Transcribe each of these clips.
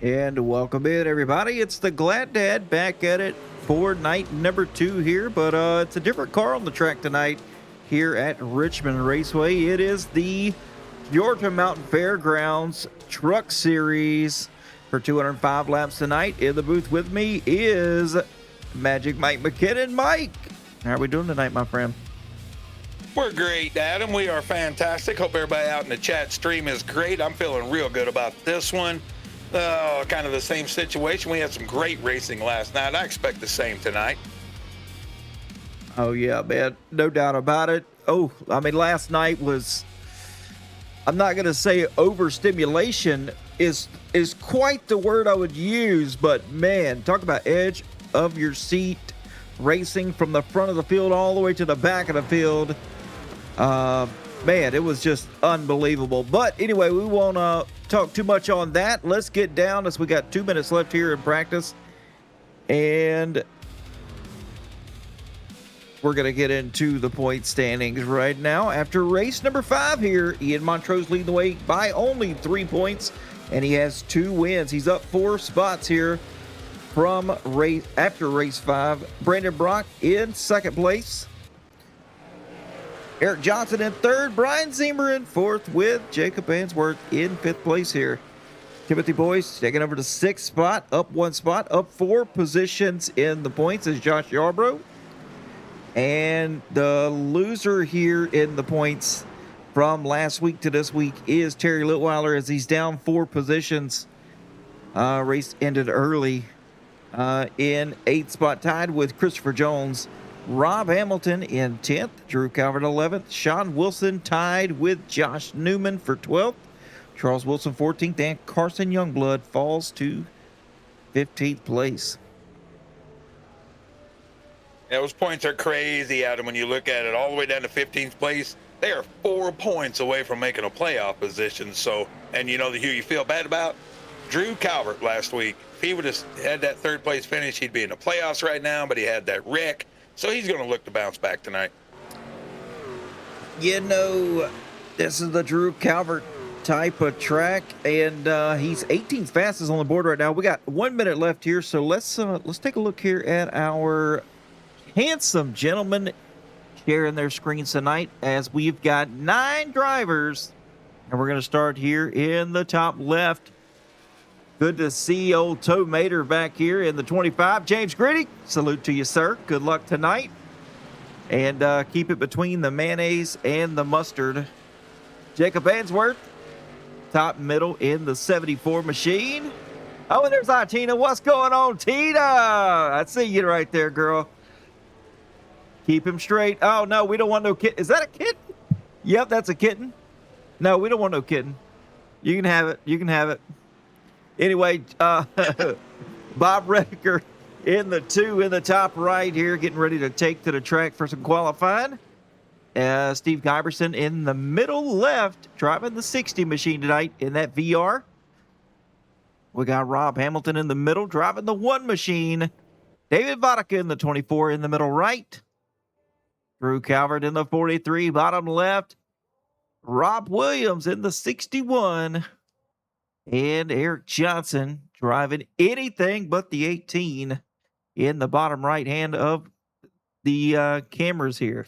And welcome in, everybody. It's the Glad Dad back at it for night number 2 here, but it's a different car on the track tonight here at Richmond Raceway. It is the Georgia Mountain Fairgrounds Truck Series for 205 laps tonight. In the booth with me is Magic Mike McKinnon. Mike, how are we doing tonight, my friend? We're great, Adam. We are fantastic. Hope everybody out in the chat stream is great. I'm feeling real good about this one. Kind of the same situation. We had some great racing last night. I expect the same tonight. Oh, yeah, man. No doubt about it. Last night was, I'm not going to say overstimulation is quite the word I would use, but, man, talk about edge of your seat racing from the front of the field all the way to the back of the field. Man, it was just unbelievable. But anyway, we won't talk too much on that. Let's get down as we got 2 minutes left here in practice. And we're going to get into the point standings right now. After race number 5 here, Ian Montrose leading the way by only 3 points. And he has 2 wins. He's up 4 spots here from after race 5. Brandon Brock in second place. Eric Johnson in third, Brian Ziemer in fourth, with Jacob Answorth in fifth place here. Timothy Boyce taking over the 6th spot, up 1 spot, up 4 positions in the points is Josh Yarbrough. And the loser here in the points from last week to this week is Terry Litweiler, as he's down 4 positions. Race ended early in 8th spot, tied with Christopher Jones. Rob Hamilton in 10th, Drew Calvert 11th, Sean Wilson tied with Josh Newman for 12th, Charles Wilson 14th, and Carson Youngblood falls to 15th place. Yeah, those points are crazy, Adam, when you look at it all the way down to 15th place. They are 4 points away from making a playoff position. So, and you know who you feel bad about? Drew Calvert last week. If he would have had that 3rd place finish, he'd be in the playoffs right now, but he had that wreck. So he's going to look to bounce back tonight. You know, this is the Drew Calvert type of track, and he's 18th fastest on the board right now. We got 1 minute left here, so let's take a look here at our handsome gentlemen sharing their screens tonight, as we've got 9 drivers, and we're going to start here in the top left. Good to see old Toe Mater back here in the 25. James Gritty, salute to you, sir. Good luck tonight. And keep it between the mayonnaise and the mustard. Jacob Answorth, top middle in the 74 machine. Oh, and there's our Tina. What's going on, Tina? I see you right there, girl. Keep him straight. Oh, no, we don't want no kitten. Is that a kitten? Yep, that's a kitten. No, we don't want no kitten. You can have it. You can have it. Anyway, Bob Redeker in the 2 in the top right here, getting ready to take to the track for some qualifying. Steve Giberson in the middle left, driving the 60 machine tonight in that VR. We got Rob Hamilton in the middle, driving the 1 machine. David Vodka in the 24 in the middle right. Drew Calvert in the 43, bottom left. Rob Williams in the 61. And Eric Johnson driving anything but the 18 in the bottom right hand of the cameras here.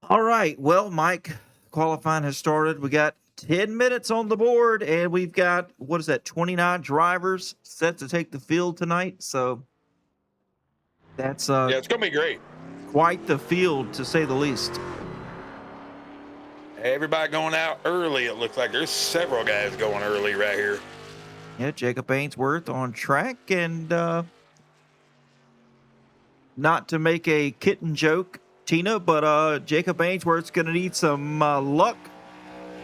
All right. Well, Mike, qualifying has started. We got 10 minutes on the board, and we've got, 29 drivers set to take the field tonight. So that's yeah, it's going to be great. Quite the field, to say the least. Everybody going out early, it looks like. There's several guys going early right here. Yeah, Jacob Ainsworth on track, and not to make a kitten joke, Tina, but Jacob Ainsworth's going to need some luck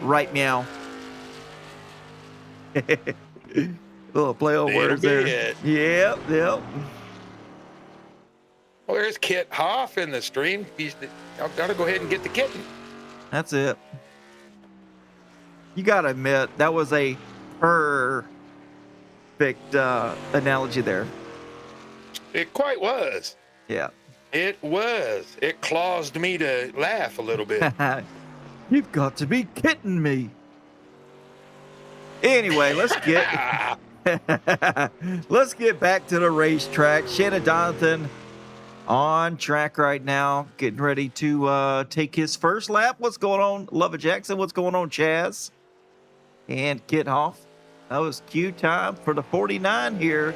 right now. Little play on words there. Yep. Well, there's Kit Hoff in the stream. I've got to go ahead and get the kitten. That's it. You got to admit, that was a perfect analogy there. It quite was. Yeah. It was. It caused me to laugh a little bit. You've got to be kidding me. Anyway, let's get let's get back to the racetrack. Shannon Donathan on track right now, getting ready to take his first lap. What's going on, Lova Jackson? What's going on, Chaz? And Kit Hoff. That was cue time for the 49 here.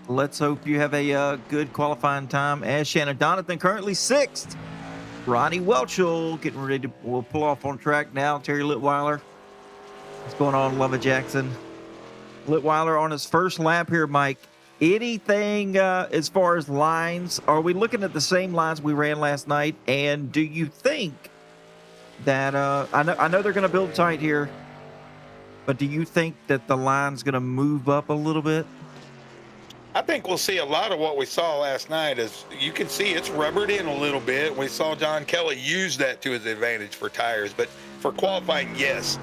Let's hope you have a good qualifying time. As Shannon Donathan currently 6th. Ronnie Welchel getting ready to will pull off on track now. Terry Litweiler. What's going on, Lova Jackson? Litweiler on his first lap here, Mike. Anything as far as lines? Are we looking at the same lines we ran last night? And do you think that I know they're going to build tight here, but do you think that the line's going to move up a little bit? I think we'll see a lot of what we saw last night. As you can see, it's rubbered in a little bit. We saw John Kelly use that to his advantage for tires, but for qualifying, yes,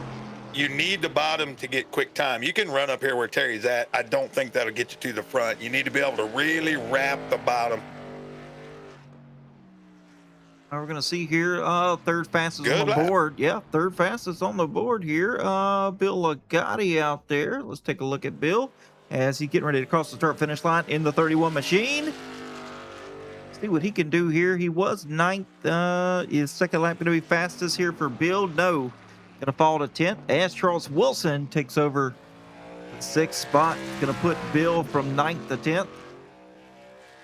you need the bottom to get quick time. You can run up here where Terry's at. I don't think that'll get you to the front. You need to be able to really wrap the bottom. We're going to see here, third fastest Good on the lap. board. Yeah, third fastest on the board here. Bill Ligotti out there. Let's take a look at Bill as he's getting ready to cross the start-finish line in the 31 machine. See what he can do here. He was 9th. Is second lap going to be fastest here for Bill? No. Going to fall to 10th as Charles Wilson takes over the 6th spot. Going to put Bill from 9th to 10th.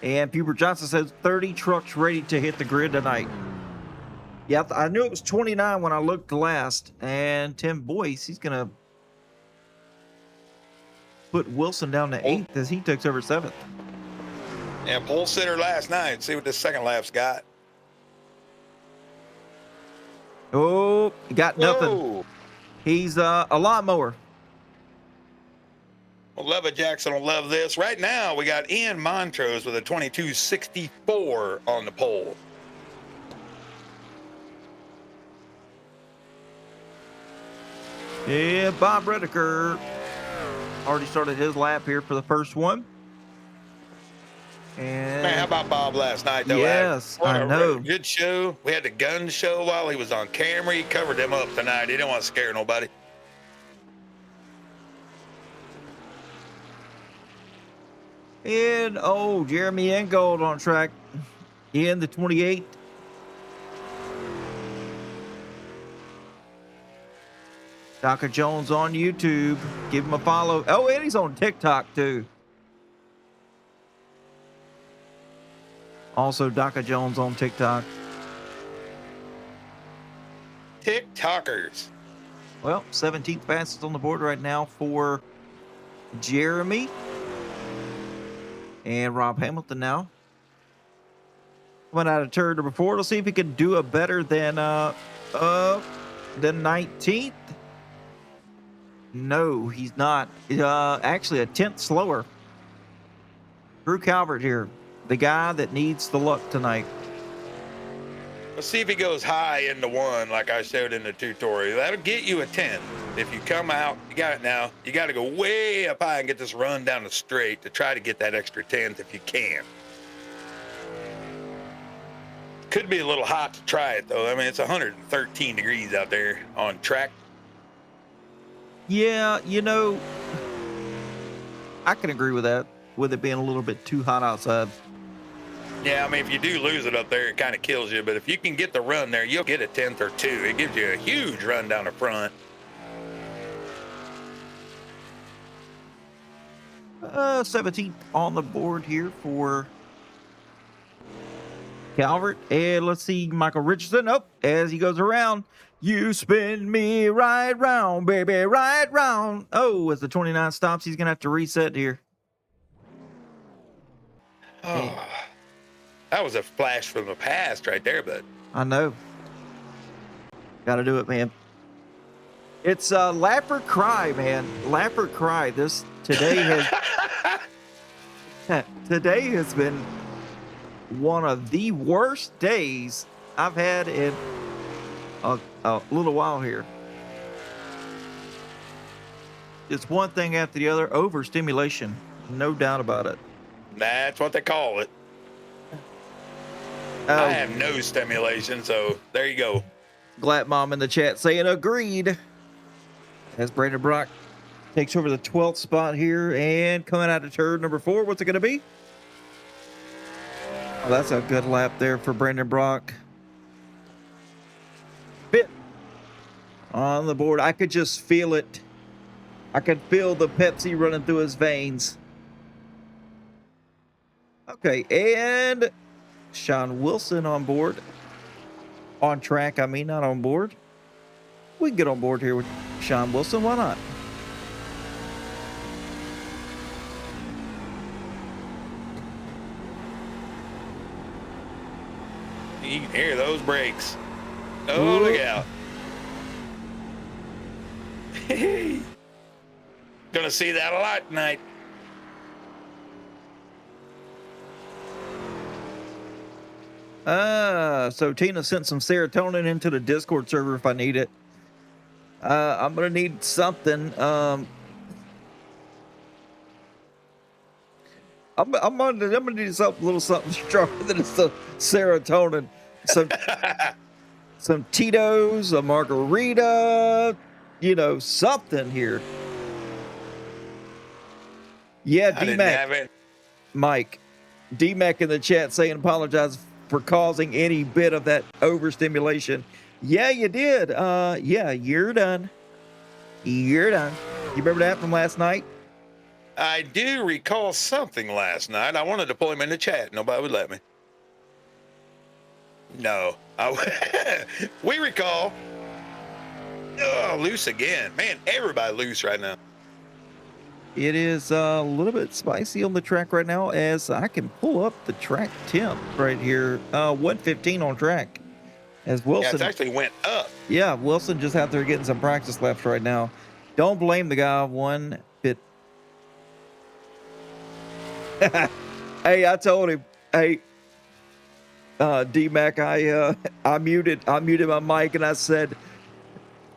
And Hubert Johnson says 30 trucks ready to hit the grid tonight. Yeah, I knew it was 29 when I looked last. And Tim Boyce, he's going to put Wilson down to 8th as he takes over 7th. Yeah, pole sitter last night. See what this second lap's got. Oh, got nothing. Whoa. He's a lawnmower. Well, Leva Jackson will love this. Right now, we got Ian Montrose with a 22.64 on the pole. Yeah, Bob Redeker already started his lap here for the first one. And Man, how about Bob last night, though? yes, What I a know. good show. We had the gun show while he was on camera. He covered them up tonight. He didn't want to scare nobody. And Jeremy Engold on track in the 28. Dr. Jones on YouTube. Give him a follow. Oh, and he's on TikTok too. Also, Dr. Jones on TikTok. TikTokers. Well, 17th fastest on the board right now for Jeremy. And Rob Hamilton now. Coming out of turn number 4. Let's see if he can do it better than 19th. No, he's not. Actually, a 10th slower. Drew Calvert here. The guy that needs the luck tonight. Let's see if he goes high into 1 like I showed in the tutorial. That'll get you a 10. If you come out, you got it now. You got to go way up high and get this run down the straight to try to get that extra 10th if you can. Could be a little hot to try it, though. I mean, it's 113 degrees out there on track. Yeah, I can agree with that, with it being a little bit too hot outside. Yeah, I mean, if you do lose it up there, it kind of kills you. But if you can get the run there, you'll get a 10th or 2. It gives you a huge run down the front. 17th on the board here for Calvert. And let's see Michael Richardson. As he goes around. You spin me right round, baby, right round. Oh, as the 29 stops, he's going to have to reset here. Oh, that was a flash from the past right there, bud. I know. Got to do it, man. It's laugh or cry, man. Laugh or cry. Today has been one of the worst days I've had in a little while here. It's one thing after the other. Overstimulation. No doubt about it. That's what they call it. I have no stimulation, so there you go. Glad Mom in the chat saying agreed. As Brandon Brock takes over the 12th spot here and coming out of turn number 4. What's it going to be? Oh, that's a good lap there for Brandon Brock. 5th on the board. I could just feel it. I could feel the Pepsi running through his veins. Okay, and Sean Wilson on board. On track, I mean, not on board. We can get on board here with Sean Wilson. Why not? You can hear those brakes. Oh, look out. Gonna see that a lot tonight. So Tina sent some serotonin into the Discord server if I need it. I'm gonna need something. I'm gonna need something, a little something stronger than the serotonin. Some Tito's, a margarita, something here. Yeah, D-Mac. Mike, D-Mac in the chat saying apologize for causing any bit of that overstimulation. Yeah, you did. Yeah, you're done. You're done. You remember that from last night? I do recall something last night. I wanted to pull him in the chat. Nobody would let me. No. We recall. Oh, loose again. Man, everybody loose right now. It is a little bit spicy on the track right now as I can pull up the track temp right here. 115 on track. As Wilson. Yeah, it actually went up. Yeah, Wilson just out there getting some practice laps right now. Don't blame the guy one bit. Hey, I told him, hey, D-Mac, I muted my mic and I said,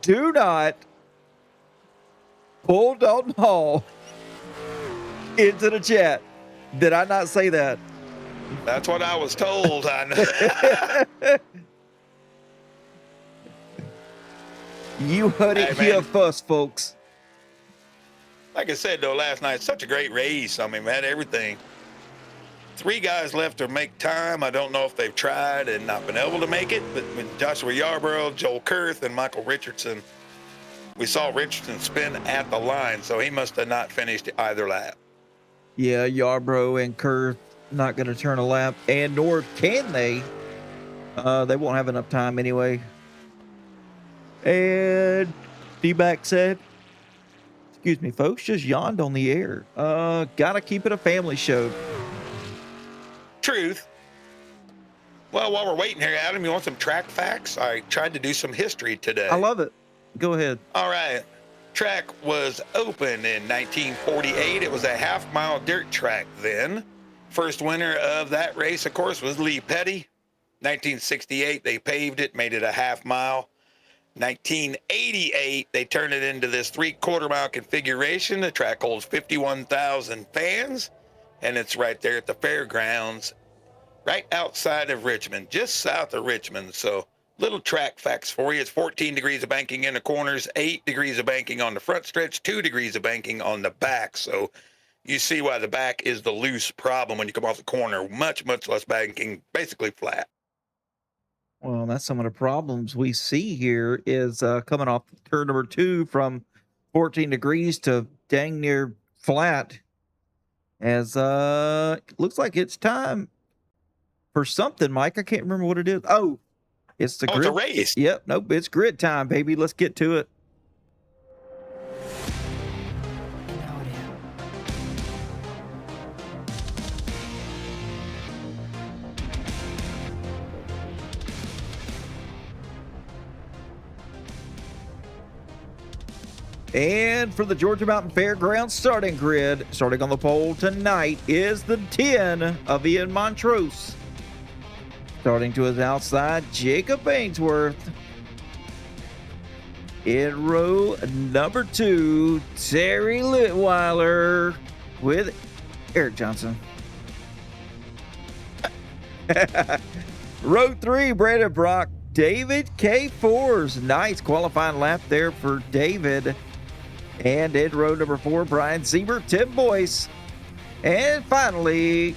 do not pull Dalton Hall into the chat. Did I not say that? That's what I was told. I know. You heard it here first, folks. Like I said, though, last night, such a great race. I mean, man, everything. 3 guys left to make time. I don't know if they've tried and not been able to make it, but with Joshua Yarborough, Joel Kurth, and Michael Richardson, we saw Richardson spin at the line, so he must have not finished either lap. Yeah, Yarborough and Kurth not going to turn a lap, and nor can they. They won't have enough time anyway. And D-Back said, excuse me, folks, just yawned on the air. Gotta keep it a family show. Truth. Well, while we're waiting here, Adam, you want some track facts? I tried to do some history today. I love it. Go ahead. All right. Track was opened in 1948. It was a half-mile dirt track then. First winner of that race, of course, was Lee Petty. 1968, they paved it, made it a half-mile. 1988, they turned it into this 3/4-mile configuration. The track holds 51,000 fans, and it's right there at the Fairgrounds, right outside of Richmond, just south of Richmond. So little track facts for you. It's 14 degrees of banking in the corners, 8 degrees of banking on the front stretch, 2 degrees of banking on the back. So you see why the back is the loose problem when you come off the corner. Much, much less banking, basically flat. Well, that's some of the problems we see here is coming off turn number 2 from 14 degrees to dang near flat. As looks like it's time for something, Mike. I can't remember what it is. Oh, it's the grid. It's a race. Yep, nope, it's grid time, baby. Let's get to it. And for the Georgia Mountain Fairgrounds starting grid, starting on the pole tonight is the 10 of Ian Montrose. Starting to his outside, Jacob Ainsworth. In row number 2, Terry Litweiler with Eric Johnson. Row 3, Brandon Brock David K4's nice qualifying lap there for David. And in row number 4, Brian Ziemer, Tim Boyce. And finally,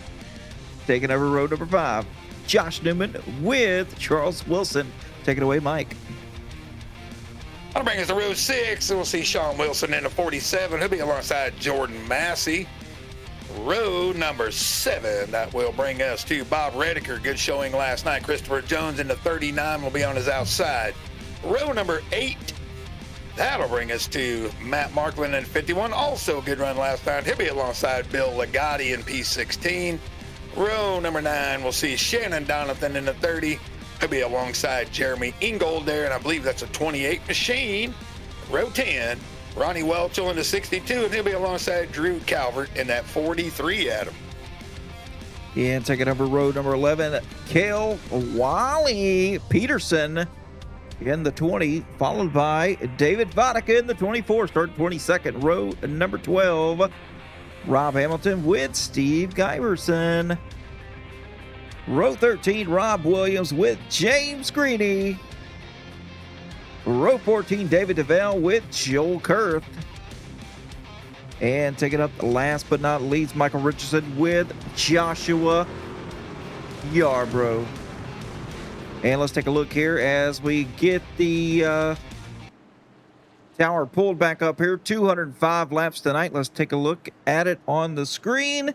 taking over row number 5, Josh Newman with Charles Wilson. Take it away, Mike. That'll bring us to row 6, and we'll see Sean Wilson in the 47. He'll be alongside Jordan Massey. Row number 7, that will bring us to Bob Rediker. Good showing last night. Christopher Jones in the 39 will be on his outside. Row number 8, that'll bring us to Matt Markland in 51. Also a good run last night. He'll be alongside Bill Ligotti in P16. Row number 9, we'll see Shannon Donathan in the 30. He'll be alongside Jeremy Ingold there, and I believe that's a 28 machine. Row 10, Ronnie Welchel in the 62, and he'll be alongside Drew Calvert in that 43, Adam. And taking over row number 11, Cale Wally Peterson in the 20, followed by David Vodka in the 24. Start 22nd. Row number 12, Rob Hamilton with Steve Giverson. Row 13, Rob Williams with James Greeny. Row 14, David DeVale with Joel Kurth. And taking up last but not least, Michael Richardson with Joshua Yarbrough. And let's take a look here as we get the tower pulled back up here. 205 laps tonight. Let's take a look at it on the screen.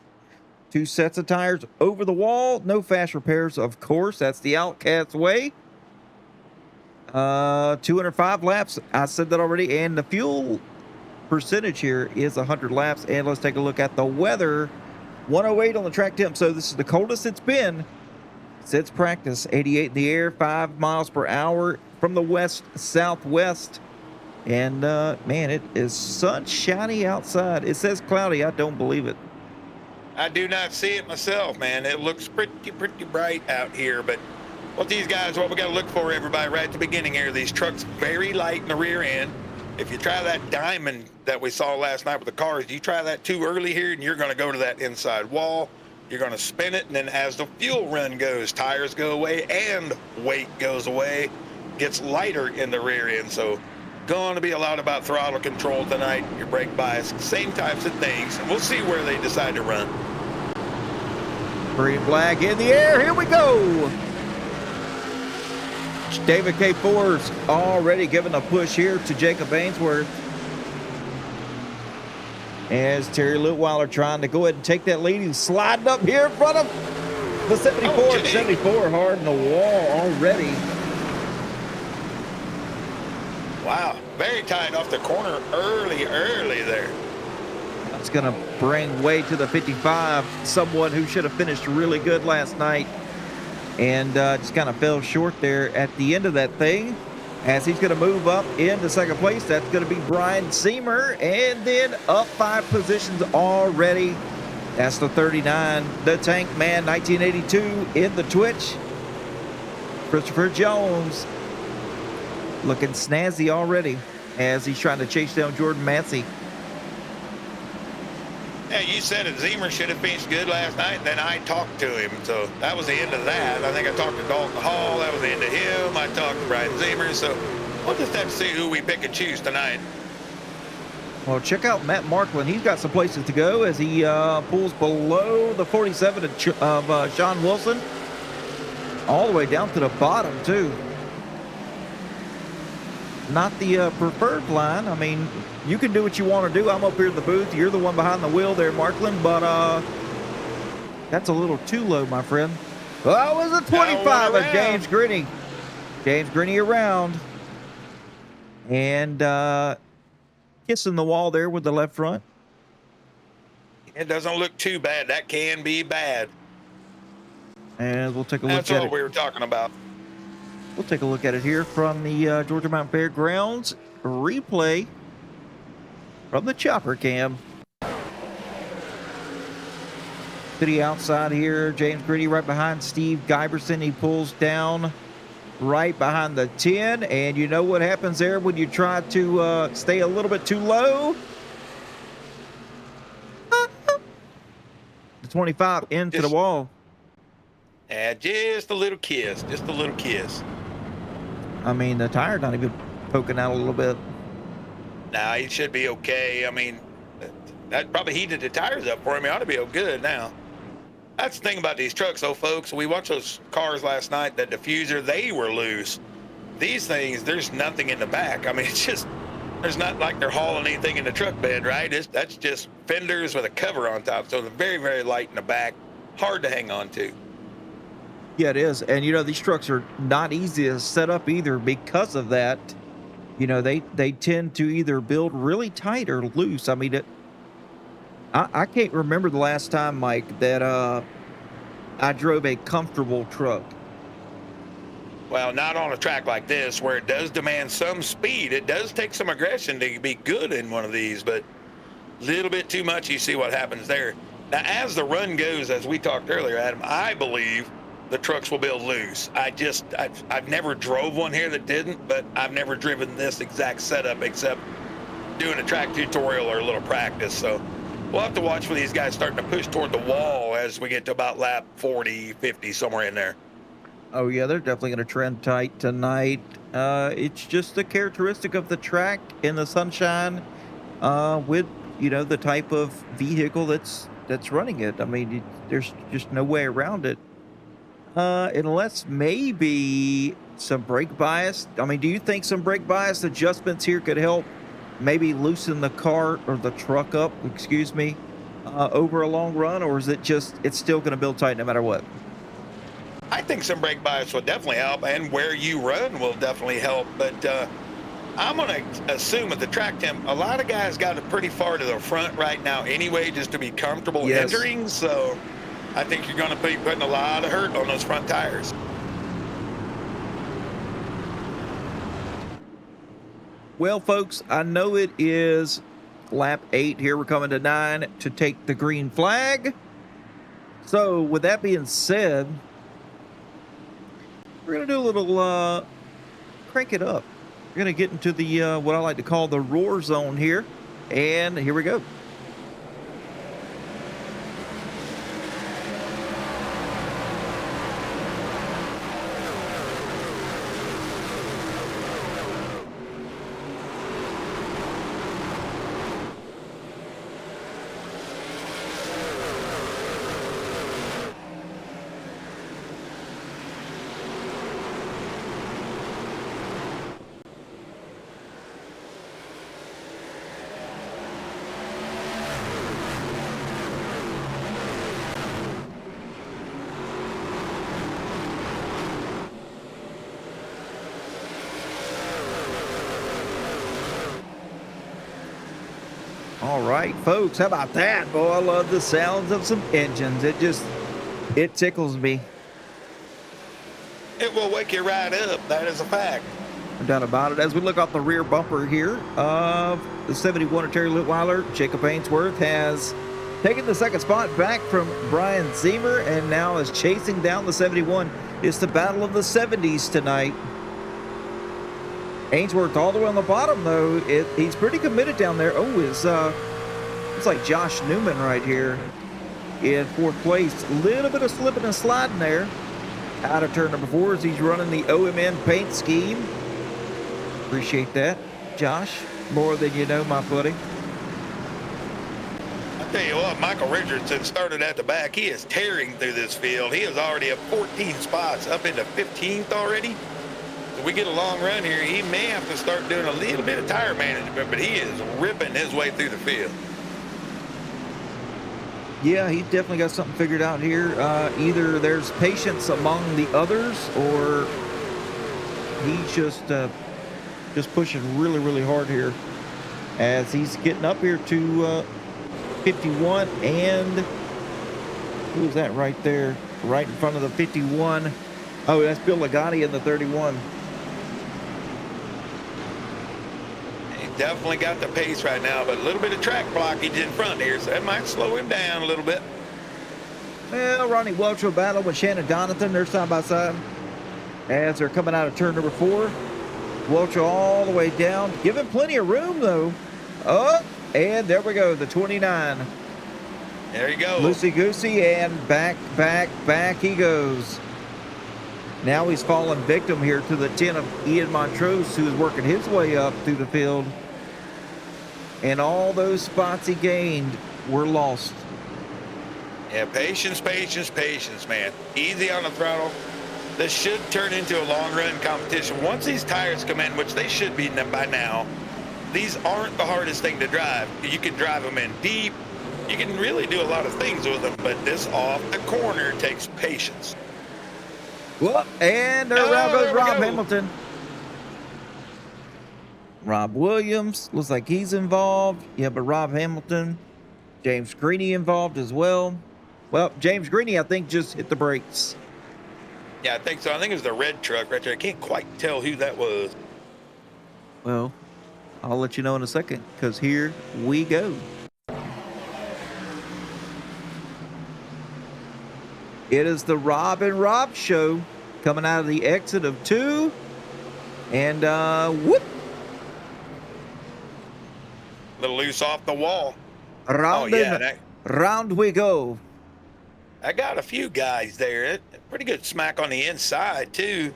2 sets of tires over the wall. No fast repairs, of course. That's the Outcast way. 205 laps. I said that already. And the fuel percentage here is 100 laps. And let's take a look at the weather. 108 on the track temp. So this is the coldest it's been since practice. 88 in the air, 5 miles per hour from the west southwest. And man, it is sunshiny outside. It says cloudy. I don't believe it. I do not see it myself, man. It looks pretty bright out here, but what we got to look for, everybody, right at the beginning here, these trucks very light in the rear end. If you try that diamond that we saw last night with the cars, you try that too early here, and you're going to go to that inside wall. You're going to spin it, and then as the fuel run goes, tires go away and weight goes away, gets lighter in the rear end. So going to be a lot about throttle control tonight, your brake bias, same types of things. And we'll see where they decide to run. Green flag in the air. Here we go. David K4's already given a push here to Jacob Ainsworth. As Terry Litweiler trying to go ahead and take that lead. He's sliding up here in front of the 74. Oh, 74 hard in the wall already. Wow, very tight off the corner early there. That's going to bring way to the 55. Someone who should have finished really good last night and just kind of fell short there at the end of that thing. As he's going to move up into second place, that's going to be Brian Ziemer, and then up 5 positions already. That's the 39, the Tank Man, 1982 in the Twitch. Christopher Jones looking snazzy already as he's trying to chase down Jordan Massey. Yeah, you said it. Ziemer should have finished good last night, and then I talked to him. So that was the end of that. I think I talked to Dalton Hall. That was the end of him. I talked to Brian Ziemer. So we'll just have to see who we pick and choose tonight. Well, check out Matt Markland. He's got some places to go as he pulls below the 47 of Sean Wilson. All the way down to the bottom, too. Not the preferred line. I mean, you can do what you want to do. I'm up here in the booth. You're the one behind the wheel there, Markland, but that's a little too low, my friend. Well, it was a 25 of James Greeny. James Greeny around. And kissing the wall there with the left front. It doesn't look too bad. That can be bad. And we'll take a look at it. That's what we were talking about. We'll take a look at it here from the Georgia Mountain Fairgrounds replay from the chopper cam. To the outside here, James Greeny right behind Steve Giberson. He pulls down right behind the 10. And you know what happens there when you try to stay a little bit too low? The 25 into the wall. Yeah, just a little kiss. Just a little kiss. I mean, the tire's not even poking out a little bit. Nah, he should be okay. I mean, that probably heated the tires up for him. He ought to be good now. That's the thing about these trucks, though, folks. We watched those cars last night, that diffuser, they were loose. These things, there's nothing in the back. I mean, it's just, there's not like they're hauling anything in the truck bed, right? That's just fenders with a cover on top. So they're very, very light in the back. Hard to hang on to. Yeah, it is. And, these trucks are not easy to set up either because of that. They tend to either build really tight or loose. I mean, I can't remember the last time, Mike, that I drove a comfortable truck. Well, not on a track like this where it does demand some speed. It does take some aggression to be good in one of these, but a little bit too much, you see what happens there. Now, as the run goes, as we talked earlier, Adam, I believe the trucks will build loose. I've never drove one here that didn't, but I've never driven this exact setup except doing a track tutorial or a little practice. So we'll have to watch for these guys starting to push toward the wall as we get to about lap 40, 50, somewhere in there. Oh, yeah, they're definitely going to trend tight tonight. It's just the characteristic of the track in the sunshine with, the type of vehicle that's running it. I mean, there's just no way around it. Unless maybe some brake bias. I mean, do you think some brake bias adjustments here could help maybe loosen the car or the truck up, excuse me, over a long run? Or is it just, it's still going to build tight no matter what? I think some brake bias will definitely help, and where you run will definitely help. But I'm going to assume at the track temp, a lot of guys got it pretty far to the front right now anyway, just to be comfortable entering. So I think you're going to be putting a lot of hurt on those front tires. Well, folks, I know it is lap 8 here. We're coming to 9 to take the green flag. So with that being said, we're going to do a little crank it up. We're going to get into the what I like to call the roar zone here. And here we go. All right, folks, how about that? Boy, I love the sounds of some engines. It tickles me. It will wake you right up. That is a fact. No doubt about it. As we look off the rear bumper here of the 71 of Terry Litweiler, Jacob Ainsworth has taken the second spot back from Brian Zemer and now is chasing down the 71. It's the battle of the 70s tonight. Ainsworth all the way on the bottom, though. He's pretty committed down there. Oh, it's like Josh Newman right here in 4th place. A little bit of slipping and sliding there out of turn number 4 as he's running the OMN paint scheme. Appreciate that, Josh. More than you know, my buddy. I tell you what, Michael Richardson started at the back. He is tearing through this field. He is already at 14 spots, up into 15th already. If we get a long run here, he may have to start doing a little bit of tire management, but he is ripping his way through the field. Yeah, he's definitely got something figured out here. Either there's patience among the others, or he's just pushing really, really hard here as he's getting up here to 51. And who's that right there? Right in front of the 51. Oh, that's Bill Ligotti in the 31. Definitely got the pace right now, but a little bit of track blockage in front here, so that might slow him down a little bit. Well, Ronnie Welch will battle with Shannon Donathan. They're side by side as they're coming out of turn number 4. Welch all the way down, giving plenty of room though. Oh, and there we go, the 29. There you go. Loosey goosey, and back he goes. Now he's fallen victim here to the 10 of Ian Montrose, who is working his way up through the field. And all those spots he gained were lost. Yeah, patience, man. Easy on the throttle. This should turn into a long-run competition. Once these tires come in, which they should be by now, these aren't the hardest thing to drive. You can drive them in deep. You can really do a lot of things with them, but this off the corner takes patience. Well, and around goes Rob Hamilton. Rob Williams, looks like he's involved. Yeah, but Rob Hamilton, James Greeny involved as well. Well, James Greeny, I think, just hit the brakes. Yeah, I think so. I think it was the red truck right there. I can't quite tell who that was. Well, I'll let you know in a second, because here we go. It is the Rob and Rob show coming out of the exit of 2. And, whoop. A little loose off the wall. Round we go. I got a few guys there. Pretty good smack on the inside, too.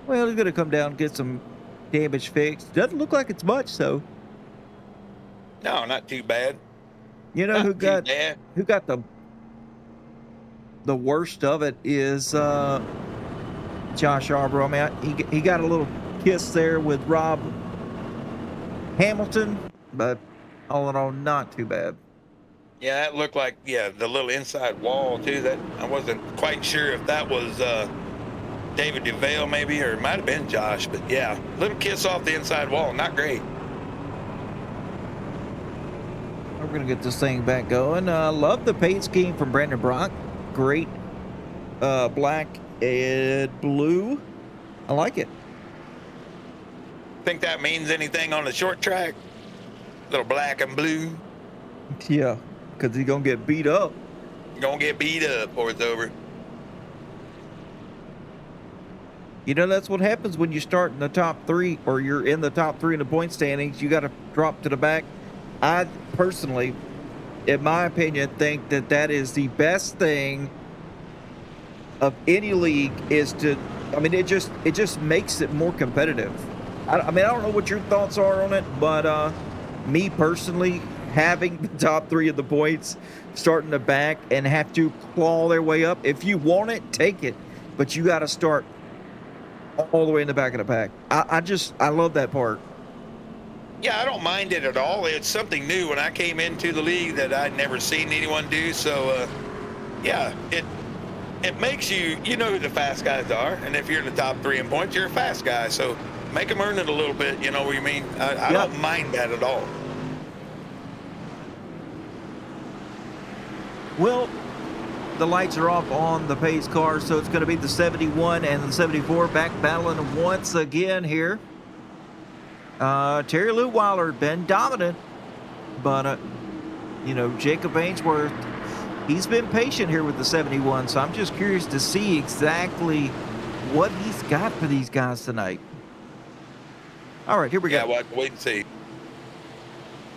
Well, he's going to come down and get some damage fixed. Doesn't look like it's much, though. No, not too bad. You know who got the worst of it is Josh Arbor. I mean, he got a little kiss there with Rob Hamilton, but all in all, not too bad. Yeah, that looked like, the little inside wall, too. That I wasn't quite sure if that was David DeVale, maybe, or it might have been Josh. But, yeah, little kiss off the inside wall. Not great. We're going to get this thing back going. Love the paint scheme from Brandon Brock. Great black and blue. I like it. Think that means anything on the short track? Little black and blue. Yeah, because he's going to get beat up. Gonna get beat up before it's over. You know, that's what happens when you start in the top 3, or you're in the top 3 in the point standings. You got to drop to the back. I personally, in my opinion, think that is the best thing of any league is to, I mean, it just makes it more competitive. I don't know what your thoughts are on it, but me personally, having the top 3 of the points, starting the back and have to claw their way up. If you want it, take it, but you got to start all the way in the back of the pack. I love that part. Yeah, I don't mind it at all. It's something new when I came into the league that I'd never seen anyone do. So, it makes you know who the fast guys are. And if you're in the top 3 in points, you're a fast guy. So make them earn it a little bit. You know what you mean? I don't mind that at all. Well, the lights are off on the pace car, so it's going to be the 71 and the 74 back battling once again here. Terry Leutwiler been dominant, but Jacob Ainsworth, he's been patient here with the 71, so I'm just curious to see exactly what he's got for these guys tonight. All right, here we go. Yeah, we'll have to wait and see.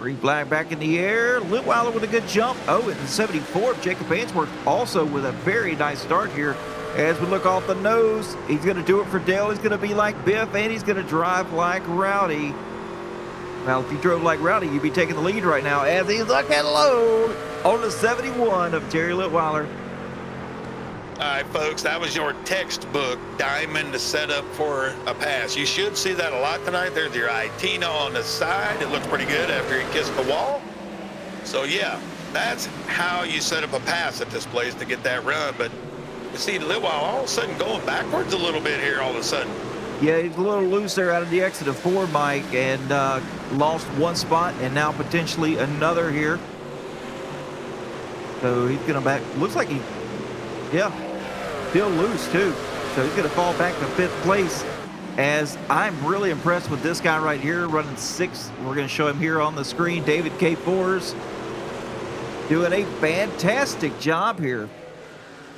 Green flag back in the air. Leutwiler with a good jump. Oh, and the 74, Jacob Ainsworth also with a very nice start here. As we look off the nose, he's going to do it for Dale. He's going to be like Biff, and he's going to drive like Rowdy. Well, if you drove like Rowdy, you'd be taking the lead right now as he's looking low on the 71 of Terry Leutwiler. All right, folks, that was your textbook diamond to set up for a pass. You should see that a lot tonight. There's your Itina on the side. It looks pretty good after he kissed the wall. So, yeah, that's how you set up a pass at this place to get that run. But you see Leutwiler all of a sudden going backwards a little bit here all of a sudden. Yeah, he's a little loose there out of the exit of 4, Mike, and lost one spot and now potentially another here. So he's going to back. Looks like still loose too. So he's going to fall back to 5th place. As I'm really impressed with this guy right here, running 6th. We're going to show him here on the screen. David K. Fours doing a fantastic job here.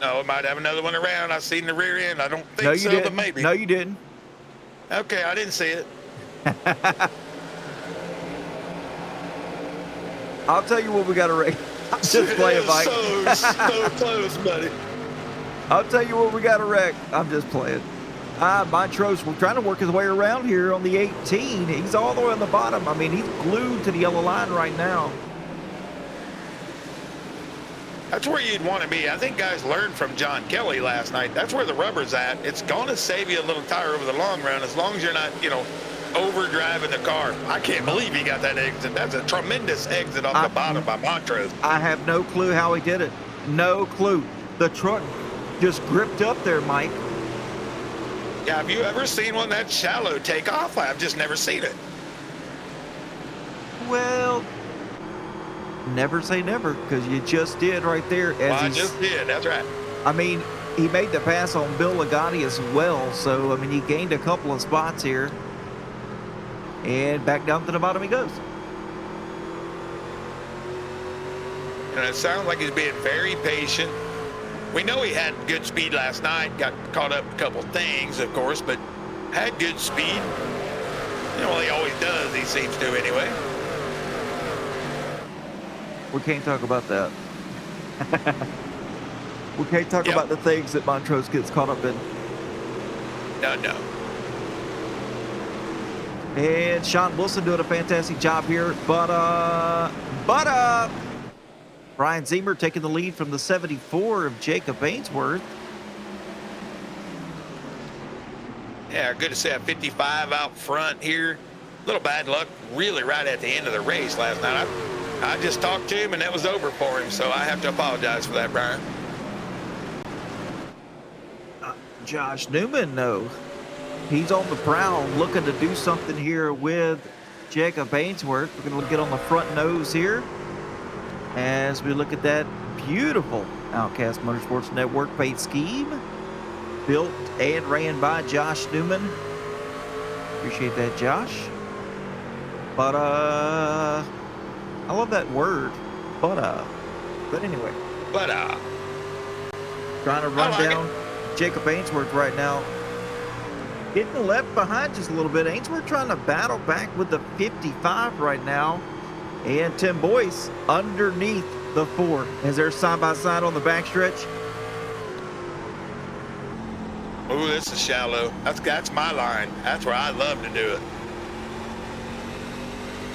No, it might have another one around. I've seen the rear end. I don't think no, you so, didn't. But maybe. No, you didn't. Okay, I didn't see it. I'll tell you what we got to race. Just playing, Mike. So close, buddy. I'll tell you what, we got a wreck. I'm just playing. Montrose, we're trying to work his way around here on the 18. He's all the way on the bottom. I mean, he's glued to the yellow line right now. That's where you'd want to be. I think guys learned from John Kelly last night. That's where the rubber's at. It's going to save you a little tire over the long run as long as you're not, overdriving the car. I can't believe he got that exit. That's a tremendous exit off the bottom by Montrose. I have no clue how he did it. No clue. The truck just gripped up there, Mike. Yeah, have you ever seen one that shallow take off? I've just never seen it. Well, never say never, because you just did right there. I just did. That's right. I mean, he made the pass on Bill Ligotti as well, so, I mean, he gained a couple of spots here. And back down to the bottom he goes. And it sounds like he's being very patient. We know he had good speed last night, got caught up in a couple things, of course, but had good speed. He always does, he seems to anyway. We can't talk about that. We can't talk about the things that Montrose gets caught up in. No. And Sean Wilson doing a fantastic job here, but Brian Zemer taking the lead from the 74 of Jacob Ainsworth. Yeah, good to see a 55 out front here. A little bad luck really right at the end of the race last night. I just talked to him and that was over for him, so I have to apologize for that, Brian. Josh Newman, no. He's on the prowl looking to do something here with Jacob Ainsworth. We're going to get on the front nose here as we look at that beautiful Outcast Motorsports Network paint scheme built and ran by Josh Newman. Appreciate that, Josh. But I love that word, but anyway. Trying to run down Jacob Ainsworth right now. Getting left behind just a little bit. Ainsworth trying to battle back with the 55 right now. And Tim Boyce underneath the 4 as they're side by side on the backstretch. Ooh, this is shallow. That's my line. That's where I love to do it.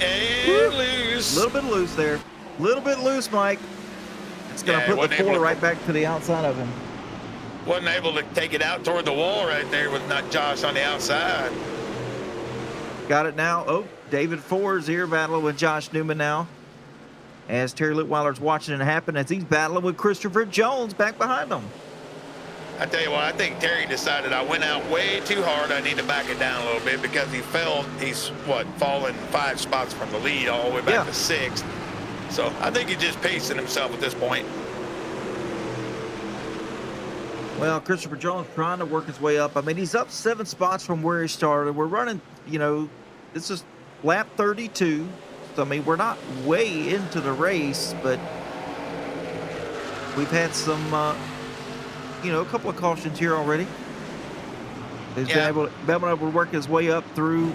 And loose. A little bit loose there. A little bit loose, Mike. It's going to put the 4 right back to the outside of him. Wasn't able to take it out toward the wall right there with not Josh on the outside. Got it now. Oh, David Ford's here battling with Josh Newman now. As Terry Litweiler's watching it happen as he's battling with Christopher Jones back behind him. I tell you what, I think Terry decided I went out way too hard. I need to back it down a little bit because he fell. He's, fallen 5 spots from the lead all the way back to 6th. So I think he's just pacing himself at this point. Well, Christopher Jones trying to work his way up. I mean, he's up 7 spots from where he started. We're running, this is lap 32. So, I mean, we're not way into the race, but we've had some, a couple of cautions here already. He's been able to work his way up through,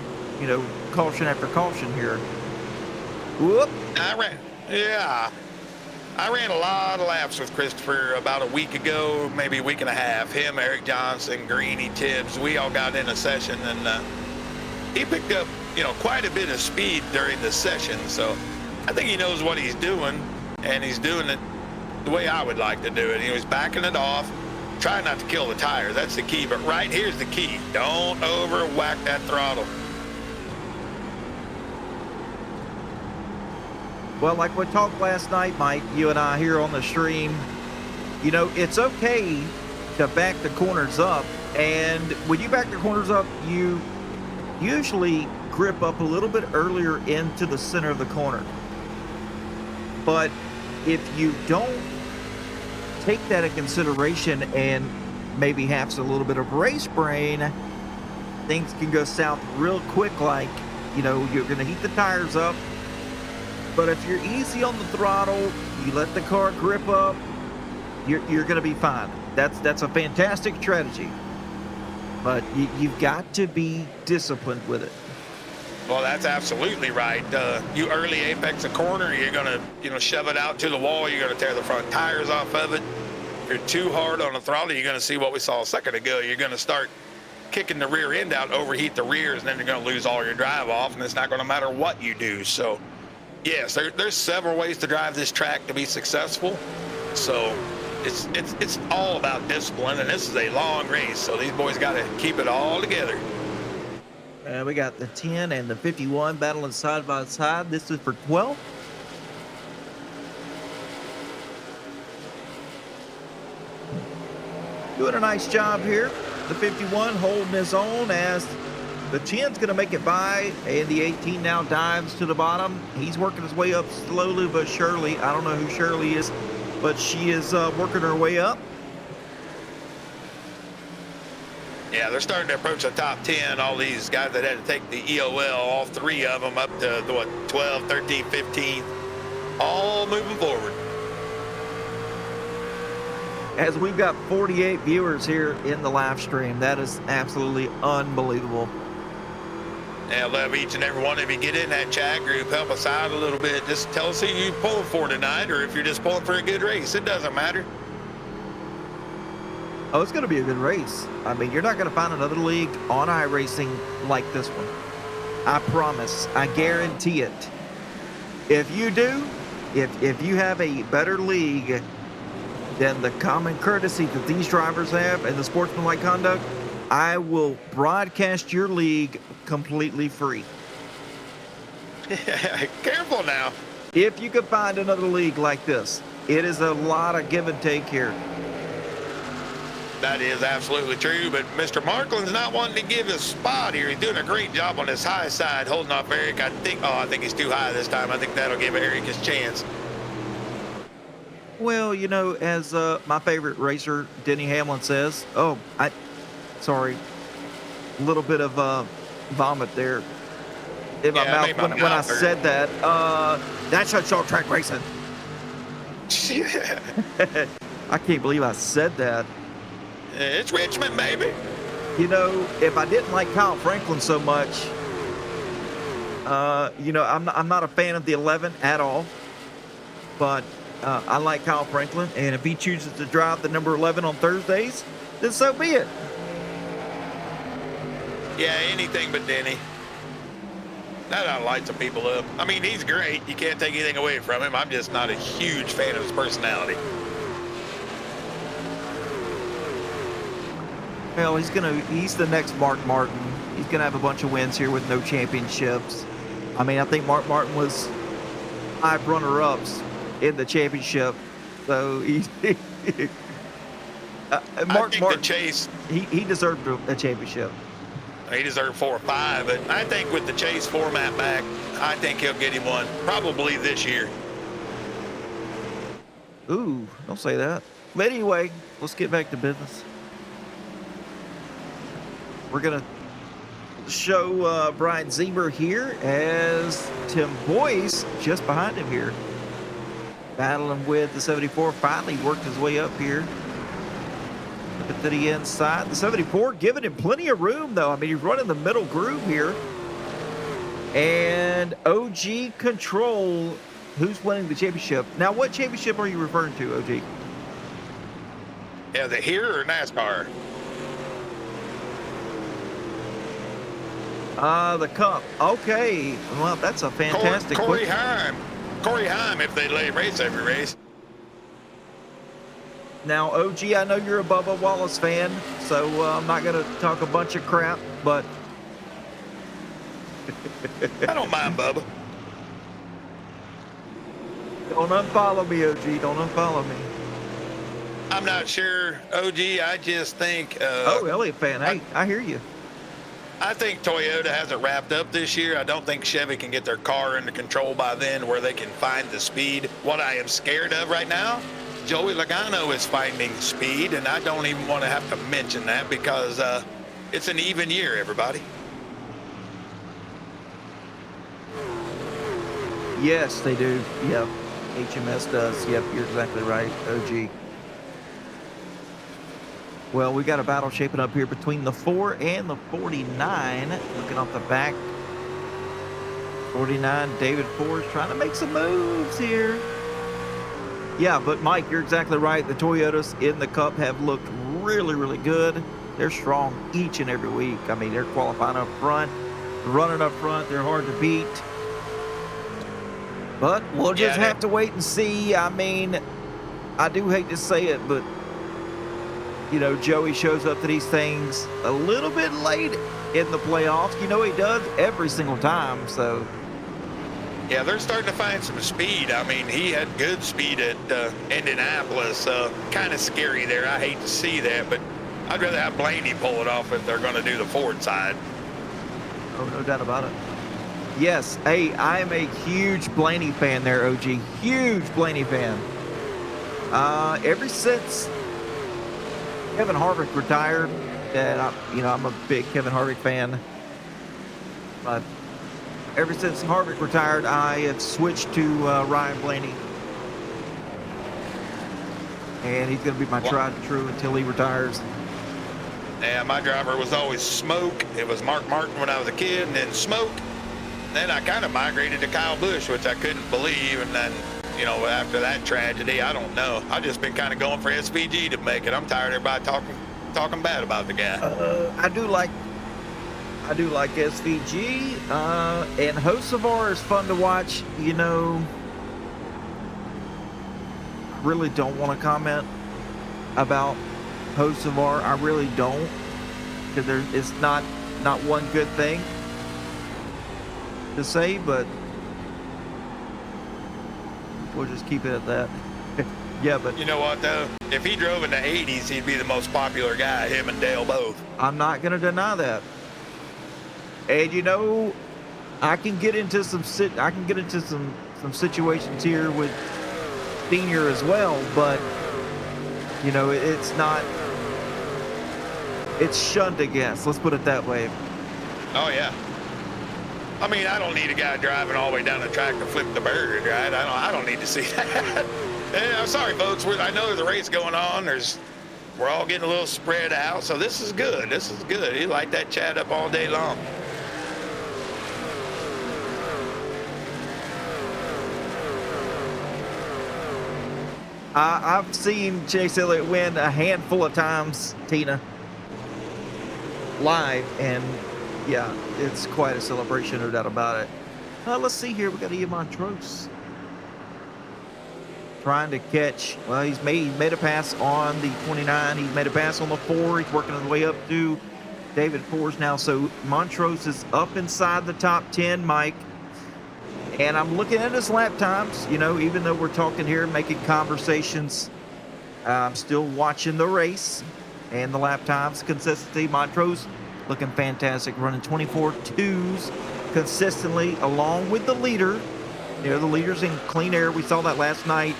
caution after caution here. Whoop. I ran a lot of laps with Christopher about a week ago, maybe a week and a half. Him, Eric Johnson, Greeny, Tibbs, we all got in a session, and he picked up, quite a bit of speed during the session. So I think he knows what he's doing, and he's doing it the way I would like to do it. He was backing it off, trying not to kill the tires. That's the key. But right here's the key. Don't over whack that throttle. Well, like we talked last night, Mike, you and I here on the stream, it's okay to back the corners up. And when you back the corners up, you usually grip up a little bit earlier into the center of the corner. But if you don't take that into consideration and maybe have a little bit of race brain, things can go south real quick. Like, you're going to heat the tires up. But if you're easy on the throttle, you let the car grip up, you're going to be fine. That's a fantastic strategy. But you've got to be disciplined with it. Well, that's absolutely right. You early apex a corner, you're gonna, shove it out to the wall. You're gonna tear the front tires off of it. If you're too hard on the throttle, you're gonna see what we saw a second ago. You're gonna start kicking the rear end out, overheat the rears, and then you're gonna lose all your drive off, and it's not gonna matter what you do. So, yes, there's several ways to drive this track to be successful. So, it's all about discipline, and this is a long race. So these boys got to keep it all together. We got the 10 and the 51 battling side by side. This is for 12th. Doing a nice job here. The 51 holding his own as the 10's going to make it by, and the 18 now dives to the bottom. He's working his way up slowly but surely. I don't know who Shirley is, but she is working her way up. Yeah, they're starting to approach the top 10. All these guys that had to take the EOL, all three of them up to, 12, 13, 15, all moving forward. As we've got 48 viewers here in the live stream, that is absolutely unbelievable. Yeah, I love each and every one of you. Get in that chat group, help us out a little bit. Just tell us who you're pulling for tonight, or if you're just pulling for a good race. It doesn't matter. Oh, it's going to be a good race. I mean, you're not going to find another league on iRacing like this one. I promise. I guarantee it. If you do, if you have a better league than the common courtesy that these drivers have and the sportsmanlike conduct, I will broadcast your league completely free. Careful now. If you could find another league like this, it is a lot of give and take here. That is absolutely true, but Mr. Marklin's not wanting to give his spot here. He's doing a great job on his high side, holding off Eric. I think he's too high this time. I think that'll give Eric his chance. Well, you know, as my favorite racer, Denny Hamlin, says, sorry, a little bit of vomit there in my mouth when I said that. That's a short track racing. Yeah. I can't believe I said that. It's Richmond, baby. You know, if I didn't like Kyle Franklin so much, I'm not a fan of the 11 at all. But I like Kyle Franklin, and if he chooses to drive the number 11 on Thursdays, then so be it. Yeah, anything but Denny. That ought to light some people up. I mean, he's great. You can't take anything away from him. I'm just not a huge fan of his personality. Well, he's the next Mark Martin. He's gonna have a bunch of wins here with no championships. I mean, I think Mark Martin was 5 runner-ups in the championship, so the Chase. He deserved a championship. He deserved 4 or 5, but I think with the Chase format back, I think he'll get him one probably this year. Ooh, don't say that. But anyway, let's get back to business. We're going to show Brian Zemer here as Tim Boyce just behind him here. Battling with the 74, finally worked his way up here. Looking to the inside. The 74 giving him plenty of room, though. I mean, he's running the middle groove here. And OG Control, who's winning the championship. Now, what championship are you referring to, OG? Yeah, the here or NASCAR? The Cup. Okay. Well, that's a fantastic Corey Heim. Corey Heim, if they let him race every race. Now, OG, I know you're a Bubba Wallace fan, so I'm not going to talk a bunch of crap, but... I don't mind Bubba. Don't unfollow me, OG. Don't unfollow me. I'm not sure, OG. I just think... Elliott fan. Hey, I hear you. I think Toyota has it wrapped up this year. I don't think Chevy can get their car under control by then where they can find the speed. What I am scared of right now, Joey Logano is finding speed, and I don't even want to have to mention that because it's an even year, everybody. Yes, they do. Yep. HMS does. Yep, you're exactly right, OG. Well, we got a battle shaping up here between the 4 and the 49. Looking off the back 49, David Force trying to make some moves here. Yeah, but Mike, you're exactly right. The Toyotas in the Cup have looked really, really good. They're strong each and every week. I mean, they're qualifying up front, running up front. They're hard to beat. But we'll just have to wait and see. I mean, I do hate to say it, but, you know, Joey shows up to these things a little bit late in the playoffs. You know, he does every single time, so. Yeah, they're starting to find some speed. I mean, he had good speed at Indianapolis. Kind of scary there. I hate to see that, but I'd rather have Blaney pull it off if they're going to do the Ford side. Oh, no doubt about it. Yes, hey, I am a huge Blaney fan there, OG. Huge Blaney fan. Ever since Kevin Harvick retired, and I'm a big Kevin Harvick fan. But ever since Harvick retired, I have switched to Ryan Blaney. And he's going to be my tried and true until he retires. Yeah, my driver was always Smoke. It was Mark Martin when I was a kid, and then Smoke. Then I kind of migrated to Kyle Busch, which I couldn't believe. And then, you know, after that tragedy, I don't know. I've just been kind of going for SVG to make it. I'm tired of everybody talking bad about the guy. I do like SVG, and Hocevar is fun to watch. You know, really don't want to comment about Hocevar. I really don't, because it's not one good thing to say, but we'll just keep it at that. Yeah, but you know what though? If he drove in the 80s, he'd be the most popular guy, him and Dale both. I'm not going to deny that. And you know, I can get into some situations here with Senior as well, but you know, it's shunned against. Let's put it that way. Oh yeah. I mean, I don't need a guy driving all the way down the track to flip the bird, right? I don't need to see that. Yeah, I'm sorry, folks. I know there's a race going on. We're all getting a little spread out, so this is good. This is good. You light that chat up all day long. I've seen Chase Elliott win a handful of times, Tina, live, and yeah, it's quite a celebration, no doubt about it. Let's see here. We got Ian Montrose trying to catch. Well, he's made a pass on the 29. He's made a pass on the 4. He's working his way up to David Force now. So Montrose is up inside the top 10, Mike. And I'm looking at his lap times. You know, even though we're talking here, making conversations, I'm still watching the race and the lap times, consistency. Montrose looking fantastic, running 24.2s consistently, along with the leader. You know, the leader's in clean air. We saw that last night,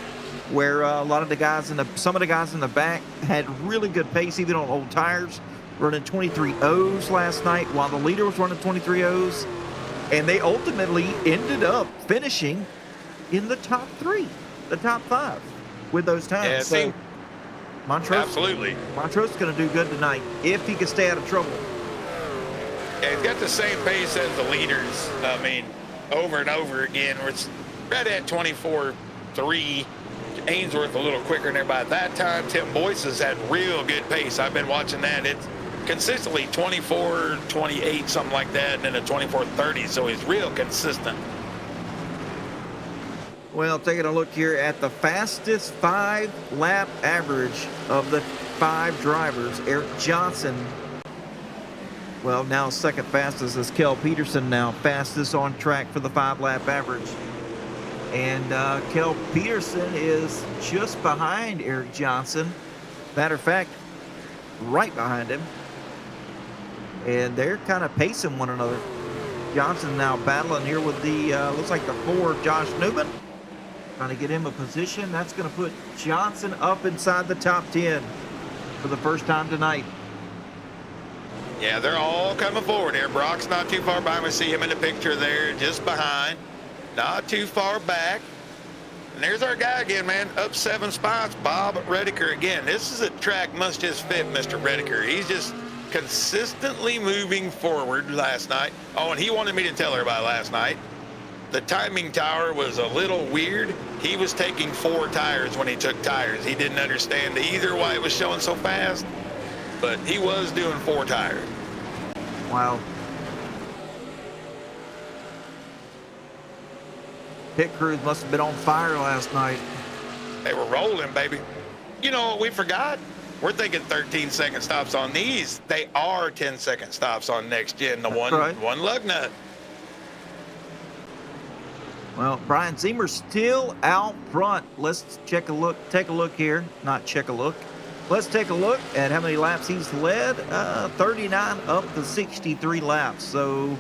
where some of the guys in the back had really good pace, even on old tires, running 23.0s last night, while the leader was running 23.0s. And they ultimately ended up finishing in the top 3, the top 5 with those times. Yeah, so Montrose, absolutely. Montrose is going to do good tonight if he can stay out of trouble. Yeah, he's got the same pace as the leaders. I mean, over and over again. It's right at 24.3. Ainsworth a little quicker than everybody. At that time, Tim Boyce has had real good pace. I've been watching that. It's consistently 24, 28, something like that, and then a 24.30. So he's real consistent. Well, taking a look here at the fastest 5-lap average of the 5 drivers, Eric Johnson, well, now second fastest is Kel Peterson, now fastest on track for the 5-lap average. And Kel Peterson is just behind Eric Johnson. Matter of fact, right behind him. And they're kind of pacing one another. Johnson now battling here with the, looks like the 4, Josh Newman. Trying to get him a position. That's going to put Johnson up inside the top 10 for the first time tonight. Yeah, they're all coming forward here. Brock's not too far behind. We see him in the picture there, just behind. Not too far back. And there's our guy again, man. Up 7 spots, Bob Redeker again. This is a track must just fit Mr. Redeker. He's just consistently moving forward last night. Oh, and he wanted me to tell her about last night. The timing tower was a little weird. He was taking 4 tires when he took tires. He didn't understand either why it was showing so fast, but he was doing 4 tires. Wow. Pit crews must have been on fire last night. They were rolling, baby. You know what we forgot? We're thinking 13-second stops on these. They are 10-second stops on next gen, the one lug nut. Well, Brian Zemer's still out front. Let's take a look here. Not check a look. Let's take a look at how many laps he's led. 39 up to 63 laps. So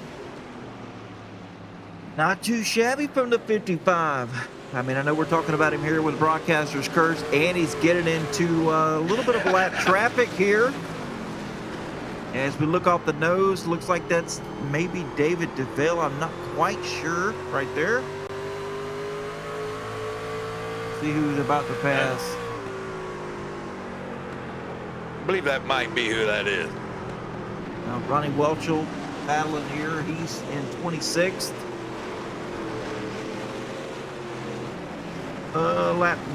not too shabby from the 55. I mean, I know we're talking about him here with Broadcaster's Curse, and he's getting into a little bit of lap traffic here. As we look off the nose, looks like that's maybe David DeVille. I'm not quite sure right there. See who's about to pass. I believe that might be who that is. Now, Ronnie Welchel battling here. He's in 26th.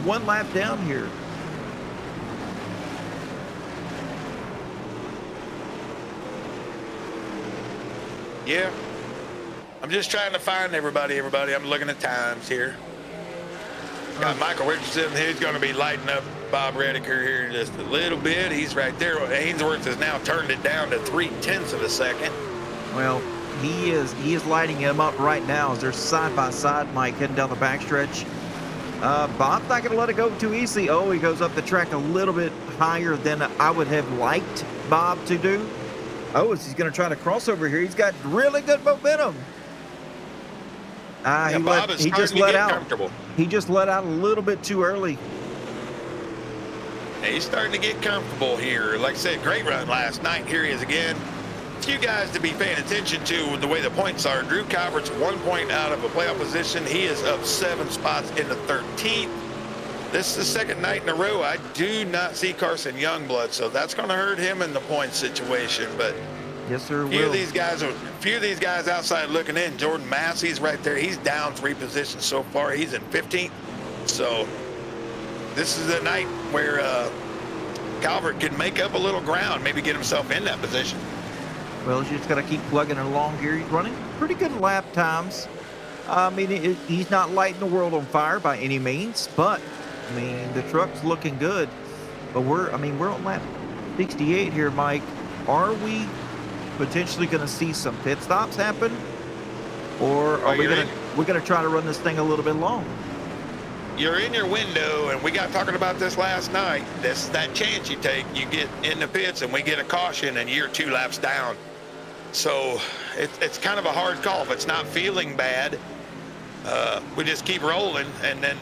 One lap down here. Yeah. I'm just trying to find everybody. I'm looking at times here. Got Michael Richardson. He's going to be lighting up Bob Redeker here in just a little bit. He's right there. Ainsworth has now turned it down to 0.3 of a second. Well, he is lighting him up right now as they're side by side, Mike, heading down the backstretch. Bob's not going to let it go too easily. Oh, he goes up the track a little bit higher than I would have liked Bob to do. Oh, he's going to try to cross over here. He's got really good momentum. He just let out. He just let out a little bit too early. He's starting to get comfortable here. Like I said, great run last night. Here he is again. A few guys to be paying attention to with the way the points are. Drew Calvert's 1 point out of a playoff position. He is up 7 spots in the 13th. This is the second night in a row I do not see Carson Youngblood, so that's going to hurt him in the point situation. But yes, sir. A few of these guys outside looking in. Jordan Massey's right there. He's down 3 positions so far. He's in 15th. So this is the night where Calvert can make up a little ground, maybe get himself in that position. Well, he's just got to keep plugging along here. He's running pretty good lap times. I mean, he's not lighting the world on fire by any means, but I mean, the truck's looking good. But we're on lap 68 here, Mike. Are we potentially going to see some pit stops happen, or are we going to try to run this thing a little bit long? You're in your window, and we got talking about this last night. This is that chance you take. You get in the pits, and we get a caution, and you're 2 laps down. So it's kind of a hard call. If it's not feeling bad, we just keep rolling. And then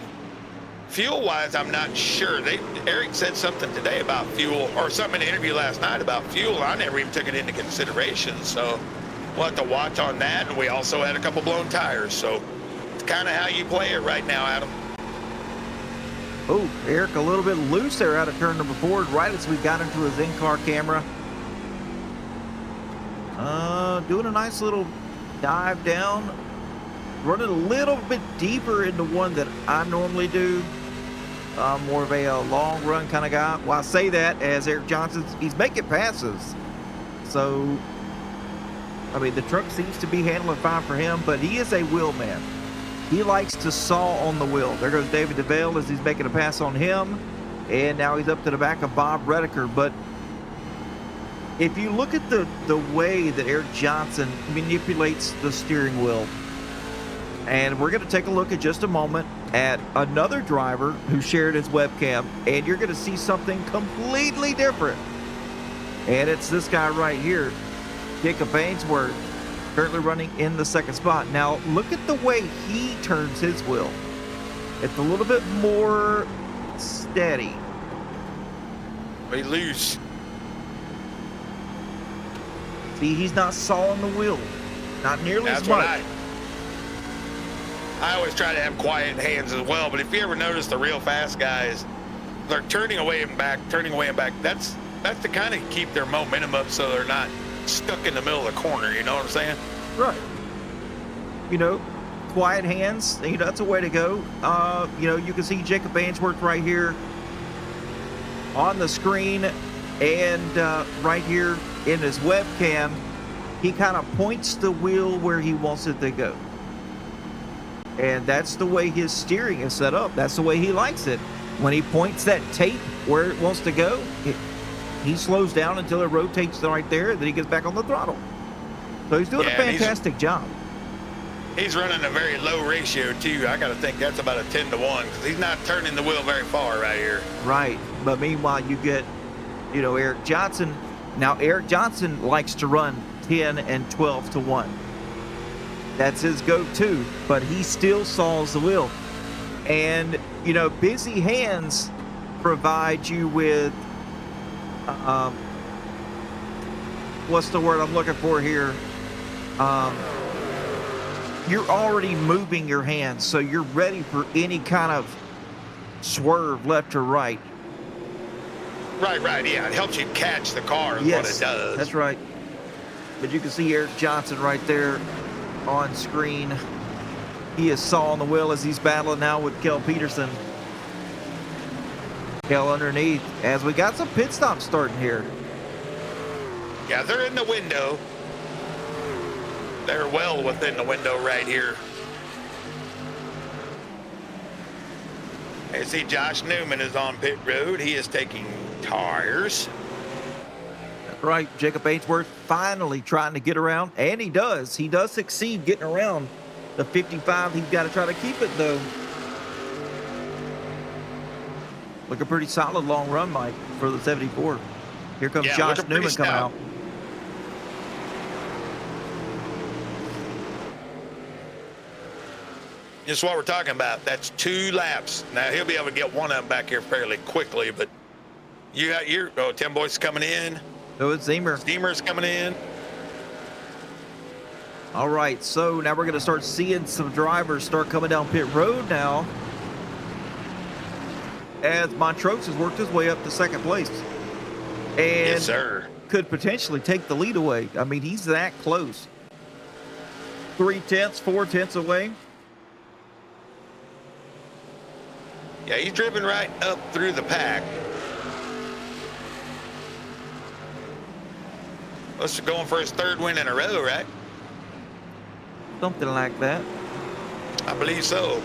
fuel-wise, I'm not sure. Eric said something today about fuel, or something in the interview last night about fuel. I never even took it into consideration. So we'll have to watch on that. And we also had a couple blown tires. So it's kind of how you play it right now, Adam. Oh, Eric a little bit loose there out of turn number 4 right as we got into his in-car camera. Doing a nice little dive down. Running a little bit deeper into one that I normally do. More of a long run kind of guy. Well, I say that as Eric Johnson, he's making passes. So, I mean, the truck seems to be handling fine for him, but he is a wheel man. He likes to saw on the wheel. There goes David DeVille as he's making a pass on him. And now he's up to the back of Bob Redeker. But if you look at the way that Eric Johnson manipulates the steering wheel, and we're going to take a look in just a moment at another driver who shared his webcam, and you're going to see something completely different. And it's this guy right here, Jacob Ainsworth, currently running in the 2nd spot. Now, look at the way he turns his wheel. It's a little bit more steady. Be loose. See, he's not sawing the wheel. Not nearly as much. I always try to have quiet hands as well, but if you ever notice the real fast guys, they're turning away and back. That's to kind of keep their momentum up so they're not stuck in the middle of the corner, you know what I'm saying? Right. You know, quiet hands, you know, that's a way to go. You know, you can see Jacob Ainsworth right here on the screen, and right here in his webcam, he kind of points the wheel where he wants it to go. And that's the way his steering is set up. That's the way he likes it. When he points that tape where it wants to go, he slows down until it rotates right there, then he gets back on the throttle. So he's doing a fantastic job. He's running a very low ratio too. I got to think that's about a 10 to 1 because he's not turning the wheel very far right here. Right. But meanwhile, you get, you know, Eric Johnson. Now, Eric Johnson likes to run 10 and 12 to 1. That's his go-to, but he still saws the wheel. And, you know, busy hands provide you with, what's the word I'm looking for here? You're already moving your hands, so you're ready for any kind of swerve left or right. Right, yeah. It helps you catch the car is Yes, what it does. that's right. But you can see Eric Johnson right there on screen. He is sawing the wheel as he's battling now with Kel Peterson. Kel underneath as we got some pit stops starting here. Yeah, they're in the window. They're well within the window right here. I see Josh Newman is on pit road. He is taking tires. That's right. Jacob Ainsworth finally trying to get around, and he does. He does succeed getting around the 55. He's got to try to keep it, though. Looking pretty solid long run, Mike, for the 74. Here comes Josh Newman coming out. This is what we're talking about. That's 2 laps. Now, he'll be able to get one of them back here fairly quickly, but you got your, Tim Boyce coming in. So it's Zemer. Zemer's coming in. All right, so now we're going to start seeing some drivers start coming down pit road now, as Montrose has worked his way up to second place. And Yes, sir. could potentially take the lead away. I mean, he's that close. 3/10, 4/10 away. Yeah, he's driven right up through the pack. Let's going for his 3rd win in a row, right? Something like that. I believe so.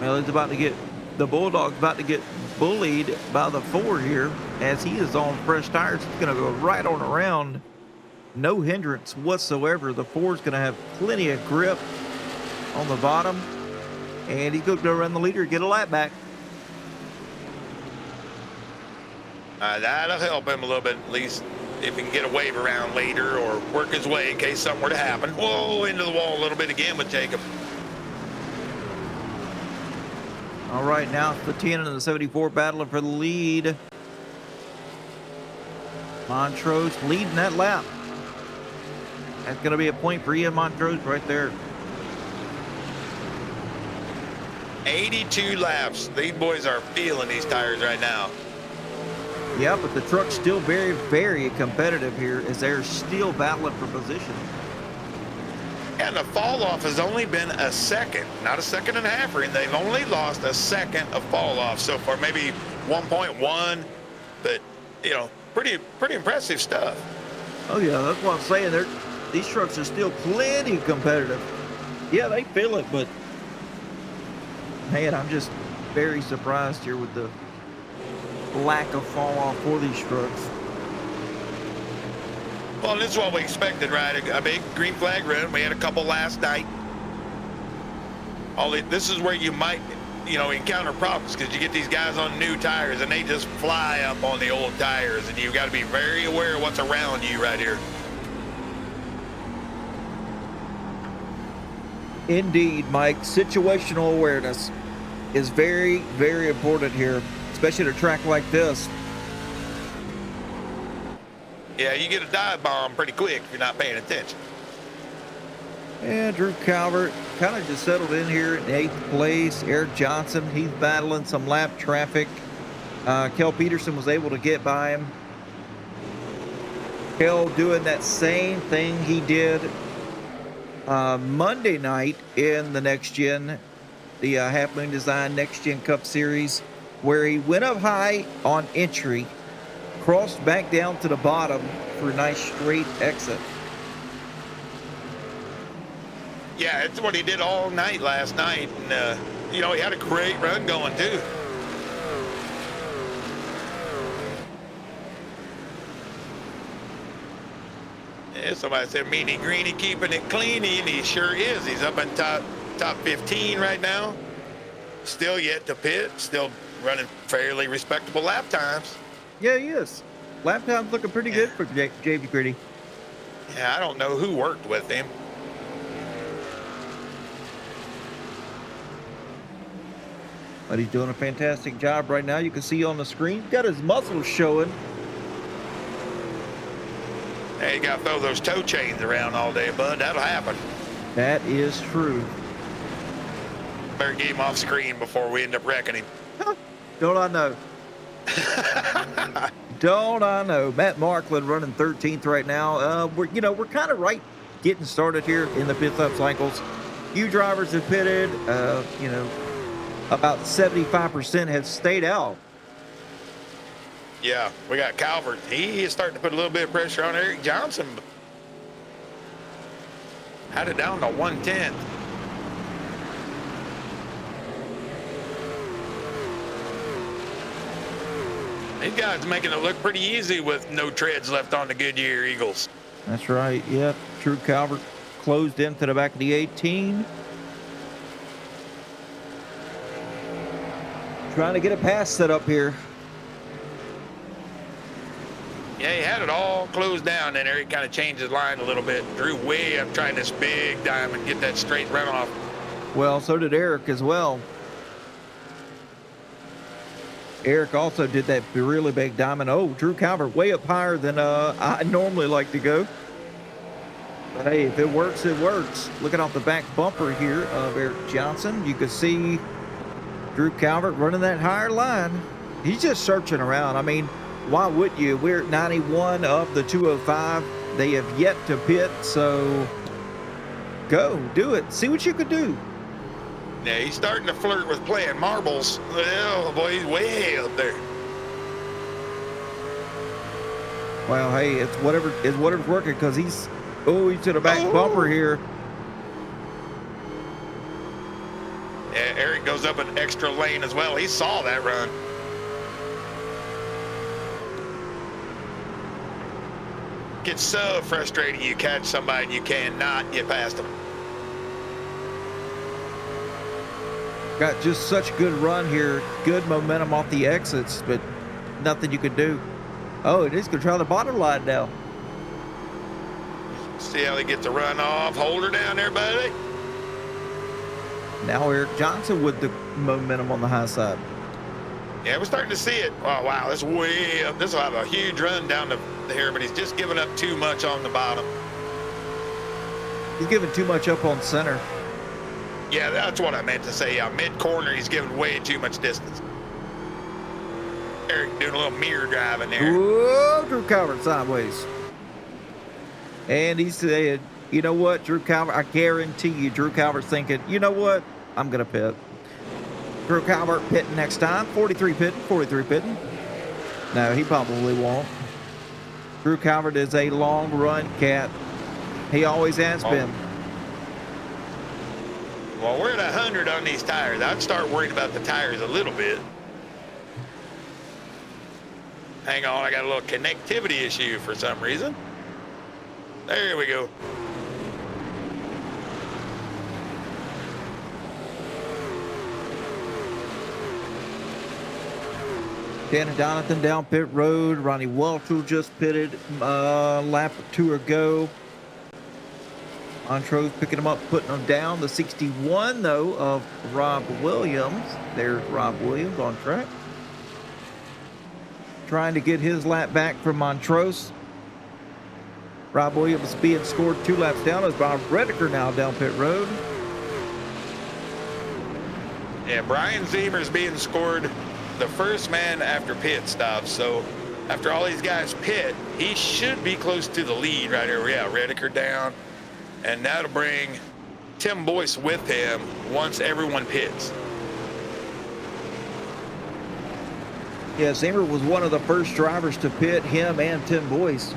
Well, he's about to get, the Bulldog's about to get bullied by the 4 here as he is on fresh tires. He's going to go right on around. No hindrance whatsoever. The 4's going to have plenty of grip on the bottom. And he's going to go around the leader and get a lap back. That'll help him a little bit, at least if he can get a wave around later or work his way in case something were to happen. Whoa, into the wall a little bit again with Jacob. All right, now it's the 10 and the 74 battling for the lead. Montrose leading that lap. That's going to be a point for Ian Montrose right there. 82 laps. These boys are feeling these tires right now. Yeah, but the truck's still very, very competitive here as they're still battling for position. And the fall off has only been a second, not a second and a half. They've only lost a second of fall off so far, maybe 1.1, but you know, pretty impressive stuff. Oh yeah, that's what I'm saying. These trucks are still plenty competitive. Yeah, they feel it, but man, I'm just very surprised here with the lack of fall off for these trucks. Well, this is what we expected, right? A big green flag run. We had a couple last night. This is where you might, you know, encounter problems because you get these guys on new tires and they just fly up on the old tires, and you've got to be very aware of what's around you right here. Indeed, Mike. Situational awareness is very, very important here, especially at a track like this. Yeah, you get a dive bomb pretty quick if you're not paying attention. And Drew Calvert kind of just settled in here in 8th place. Eric Johnson, he's battling some lap traffic. Kel Peterson was able to get by him. Kel doing that same thing he did Monday night in the Next Gen, the Half Moon Design Next Gen Cup Series, where he went up high on entry, crossed back down to the bottom for a nice straight exit. Yeah, it's what he did all night last night. And, he had a great run going, too. Yeah, somebody said Meanie Greenie keeping it clean, and he sure is. He's up in top 15 right now. Still yet to pit, still running fairly respectable lap times. Yeah, he is. Lap time's looking pretty good for JB Gritty. Yeah, I don't know who worked with him. But he's doing a fantastic job right now. You can see on the screen, got his muscles showing. Hey, you got to throw those toe chains around all day, bud. That'll happen. That is true. Better get him off screen before we end up wrecking him. Don't I know? Don't I know? Matt Markland running 13th right now. We're kind of right getting started here in the pit stop cycles. Few drivers have pitted. About 75% have stayed out. Yeah, we got Calvert. He is starting to put a little bit of pressure on Eric Johnson. Had it down to 1/10. These guys making it look pretty easy with no treads left on the Goodyear Eagles. That's right. Yep. Drew Calvert closed into the back of the 18. Trying to get a pass set up here. Yeah, he had it all closed down, and Eric kind of changed his line a little bit. Drew way up trying this big diamond, get that straight runoff. Well, so did Eric as well. Eric also did that really big diamond. Oh, Drew Calvert way up higher than I normally like to go. But hey, if it works, it works. Looking off the back bumper here of Eric Johnson, you can see Drew Calvert running that higher line. He's just searching around. I mean, why would you? We're at 91 of the 205. They have yet to pit, so go, do it. See what you can do. Yeah, he's starting to flirt with playing marbles. Oh, boy, he's way up there. Well, hey, it's whatever's working because he's to the back bumper here. Yeah, Eric goes up an extra lane as well. He saw that run. Gets so frustrating. You catch somebody and you cannot get past them. Got just such good run here. Good momentum off the exits, but nothing you could do. Oh, it is going to try the bottom line now. See how he gets the run off. Hold her down there, buddy. Now Eric Johnson with the momentum on the high side. Yeah, we're starting to see it. Oh, wow, that's way up. This will have a huge run down to here, but he's just giving up too much on the bottom. He's giving too much up on center. Yeah, that's what I meant to say. Mid-corner, he's giving way too much distance. Eric doing a little mirror driving there. Whoa, Drew Calvert sideways. And he said, you know what, Drew Calvert, I guarantee you Drew Calvert's thinking, you know what, I'm going to pit. Drew Calvert pitting next time. 43 pitting. No, he probably won't. Drew Calvert is a long run cat. He always has been. Well, we're at 100 on these tires. I'd start worrying about the tires a little bit. Hang on, I got a little connectivity issue for some reason. There we go. Danny Donathan down pit road. Ronnie Welchel just pitted lap or two ago. Montrose picking him up, putting him down. The 61, though, of Rob Williams. There's Rob Williams on track. Trying to get his lap back from Montrose. Rob Williams being scored 2 laps down as Bob Redeker now down pit road. Yeah, Brian Zemer's being scored the first man after pit stop. So after all these guys pit, he should be close to the lead right here. Yeah, Redeker down. and that'll bring Tim Boyce with him once everyone pits. Yeah, Zimmer was one of the first drivers to pit, him and Tim Boyce.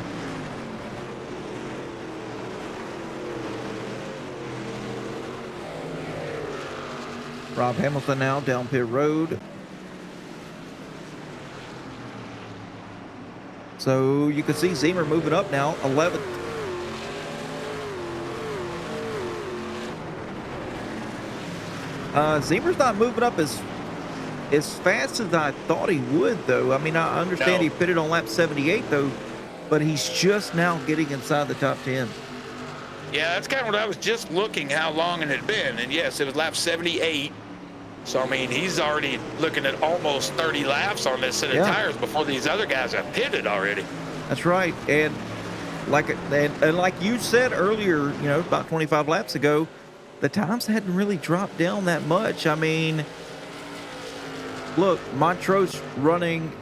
Rob Hamilton now down pit road. So you can see Zimmer moving up now, 11th. Zimmer's not moving up as fast as I thought he would, though. I mean, I understand he pitted on lap 78, though, but he's just now getting inside the top 10. Yeah, that's kind of what I was just looking how long it had been. And yes, it was lap 78. So, I mean, he's already looking at almost 30 laps on this set of tires before these other guys have pitted already. That's right. And like you said earlier, you know, about 25 laps ago, the times hadn't really dropped down that much. I mean, look, Montrose running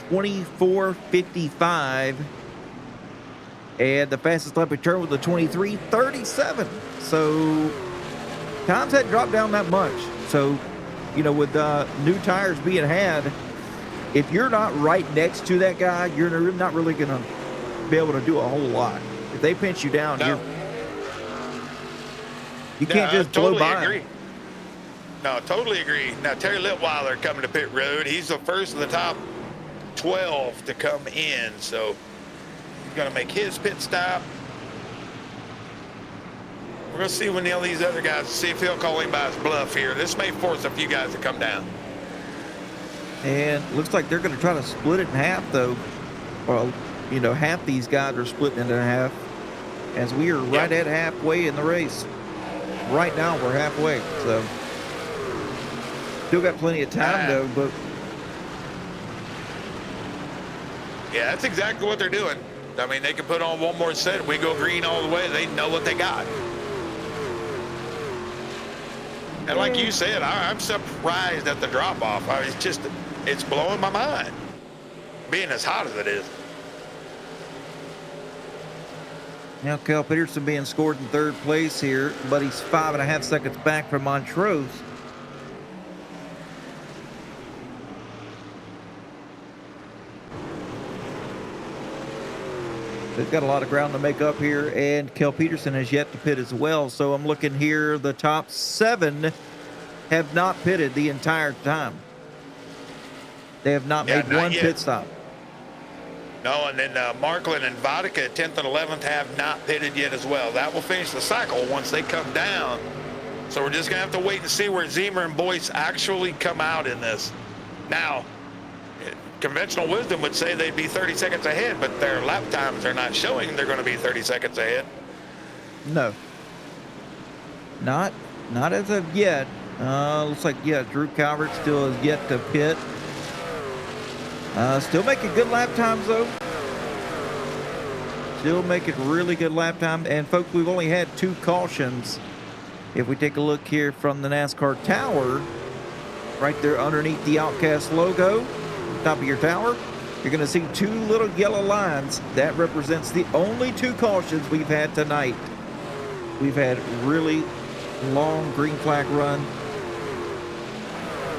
24:55, and the fastest lap return was a 23:37. So times hadn't dropped down that much. So, you know, with new tires being had, if you're not right next to that guy, you're not really going to be able to do a whole lot. If they pinch you down, you can't just blow by. Agree. No, totally agree. Now, Terry Litweiler coming to pit road. He's the first of the top 12 to come in. So he's going to make his pit stop. We're going to see when all these other guys, see if he'll call him by his bluff here. This may force a few guys to come down. And looks like they're going to try to split it in half, though. Well, you know, half these guys are splitting it in half, as we are right at halfway in the race. Right now, we're halfway, so still got plenty of time, though. But yeah, that's exactly what they're doing. I mean, they can put on one more set. If we go green all the way, they know what they got. And like you said, I'm surprised at the drop-off. I mean, it's blowing my mind, being as hot as it is. Now Cal Peterson being scored in third place here, but he's 5.5 seconds back from Montrose. They've got a lot of ground to make up here, and Cal Peterson has yet to pit as well. So I'm looking here, the top 7 have not pitted the entire time. They have not made one pit stop. No, and then Markland and Vodka, 10th and 11th, have not pitted yet as well. That will finish the cycle once they come down. So we're just going to have to wait and see where Zimmer and Boyce actually come out in this. Now, conventional wisdom would say they'd be 30 seconds ahead, but their lap times are not showing they're going to be 30 seconds ahead. No. Not as of yet. Looks like, Drew Calvert still has yet to pit. Still making good lap times, though. Still making really good lap time. And, folks, we've only had 2 cautions. If we take a look here from the NASCAR tower, right there underneath the Outcast logo, top of your tower, you're going to see 2 little yellow lines. That represents the only 2 cautions we've had tonight. We've had really long green flag run.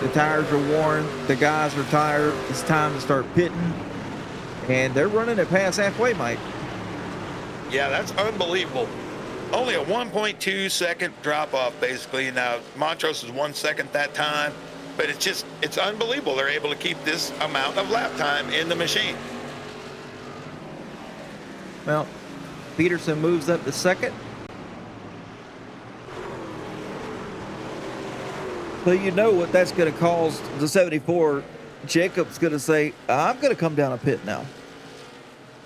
The tires are worn. The guys are tired. It's time to start pitting. And they're running it past halfway, Mike. Yeah, that's unbelievable. Only a 1.2 second drop off, basically. Now, Montrose is 1 second that time. But it's unbelievable they're able to keep this amount of lap time in the machine. Well, Peterson moves up to second. So you know what that's going to cause the 74. Jacob's going to say, I'm going to come down a pit now.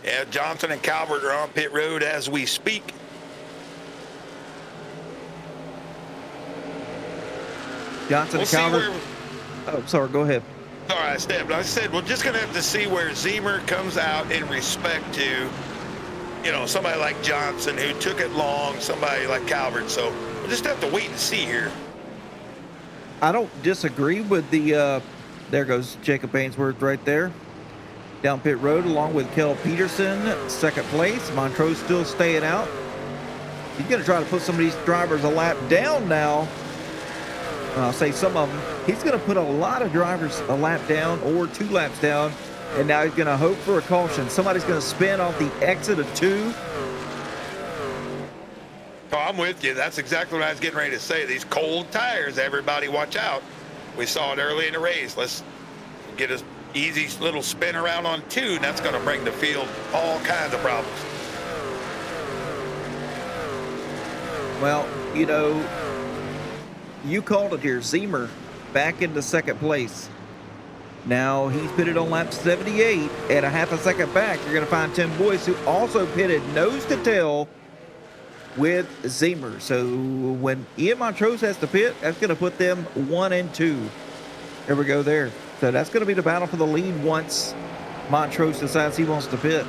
Yeah, Johnson and Calvert are on pit road as we speak. Johnson and Calvert. Oh, sorry, go ahead. All right, Steph. I said we're just going to have to see where Zimmer comes out in respect to, you know, somebody like Johnson who took it long, somebody like Calvert. So we'll just have to wait and see here. I don't disagree with the, there goes Jacob Ainsworth right there. Down pit road along with Kel Peterson, second place. Montrose still staying out. He's going to try to put some of these drivers a lap down now. I'll say some of them. He's going to put a lot of drivers a lap down or 2 laps down. And now he's going to hope for a caution. Somebody's going to spin off the exit of 2. Oh, I'm with you. That's exactly what I was getting ready to say. These cold tires, everybody watch out. We saw it early in the race. Let's get a easy little spin around on 2, and that's going to bring the field all kinds of problems. Well, you know, you called it here. Zemer back into second place. Now he's pitted on lap 78 and a half a second back. You're going to find Tim Boyce, who also pitted nose to tail with Zemer. So when Ian Montrose has to pit, that's going to put them 1 and 2. There we go there. So that's going to be the battle for the lead once Montrose decides he wants to pit.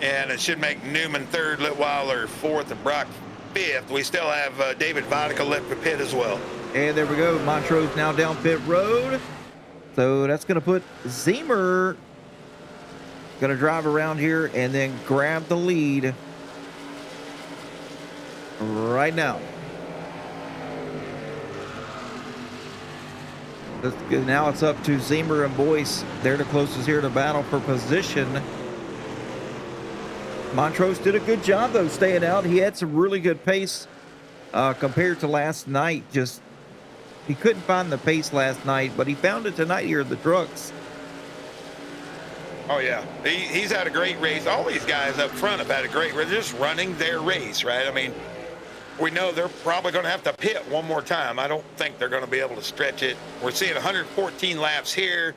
And it should make Newman 3rd, Litweiler 4th, and Brock 5th. We still have David Vodka left to pit as well. And there we go. Montrose now down pit road. So that's going to put Zemer going to drive around here and then grab the lead right now. Now it's up to Zemer and Boyce. They're the closest here to battle for position. Montrose did a good job, though, staying out. He had some really good pace compared to last night. Just he couldn't find the pace last night, but he found it tonight here at the trucks. Oh, yeah. He's had a great race. All these guys up front have had a great race. They're just running their race, right? I mean, we know they're probably going to have to pit one more time. I don't think they're going to be able to stretch it. We're seeing 114 laps here.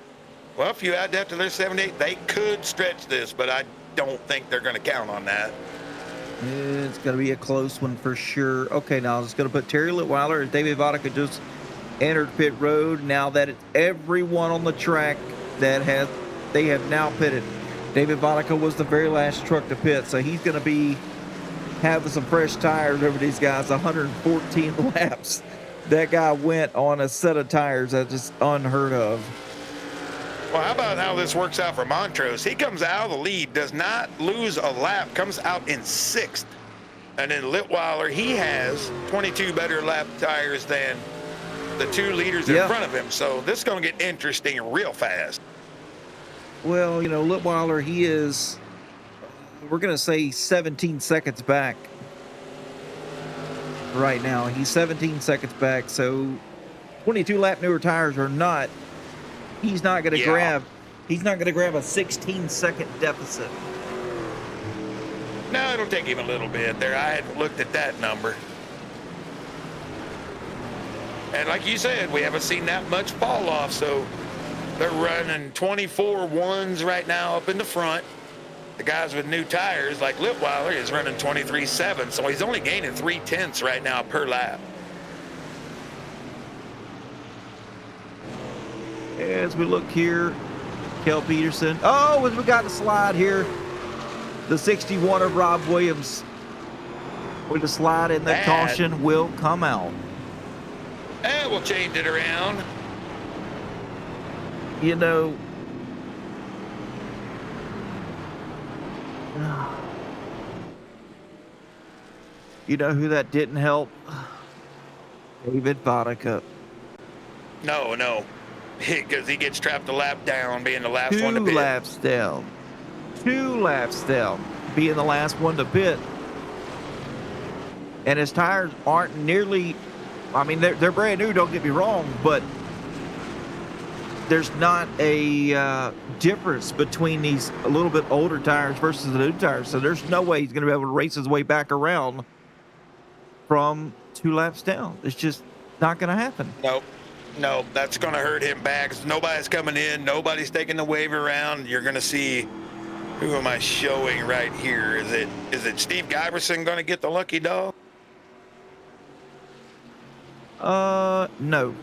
Well, if you add that to their 78, they could stretch this, but I don't think they're going to count on that. It's going to be a close one for sure. Okay, now it's going to put Terry Litweiler and David Vodka just entered pit road. Now that it's everyone on the track that they have now pitted. David Vodka was the very last truck to pit, so he's going to be having some fresh tires over these guys. 114 laps. That guy went on a set of tires that's just unheard of. Well, how about how this works out for Montrose? He comes out of the lead, does not lose a lap, comes out in 6th. And then Litweiler, he has 22 better lap tires than the 2 leaders in front of him. So this is going to get interesting real fast. Well, you know, Litweiler, he is, we're going to say 17 seconds back right now. He's 17 seconds back. So 22 lap newer tires are not, he's not going to grab a 16-second deficit. No, it'll take him a little bit there. I hadn't looked at that number. And like you said, we haven't seen that much fall off, so they're running 24 ones right now up in the front. The guys with new tires, like Litweiler, is running 23.7, so he's only gaining 0.3 right now per lap. As we look here, Kel Peterson. Oh, as we got the slide here, the 61 of Rob Williams with the slide, and the caution will come out. And we'll change it around. You know, who that didn't help? David Vodka. No. Because he gets trapped a lap down, being the last one to pit. 2 laps down. 2 laps down, being the last one to pit. And his tires aren't nearly, I mean, they're brand new, don't get me wrong, but there's not a difference between these a little bit older tires versus the new tires. So there's no way he's going to be able to race his way back around from 2 laps down. It's just not going to happen. No, that's going to hurt him back. Nobody's coming in. Nobody's taking the wave around. You're going to see, who am I showing right here? Is it Steve Giberson going to get the lucky dog? No,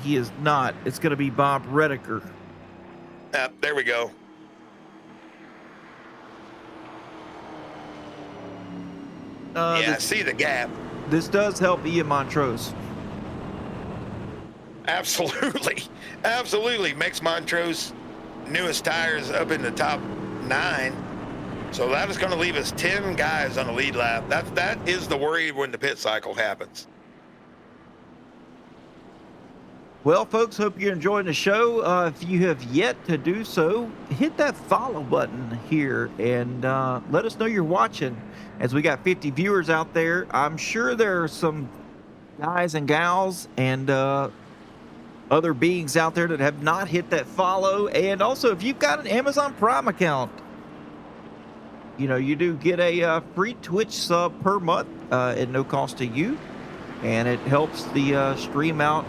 he is not. It's going to be Bob Redeker. There we go. I see the gap. This does help Ian Montrose. Absolutely makes Montrose newest tires up in the top 9. So that is going to leave us 10 guys on the lead lap. That is the worry when the pit cycle happens. Well, folks, hope you're enjoying the show. If you have yet to do so, hit that follow button here and let us know you're watching. As we got 50 viewers out there, I'm sure there are some guys and gals and other beings out there that have not hit that follow. And also, if you've got an Amazon Prime account, you know, you do get a free Twitch sub per month at no cost to you. And it helps the stream out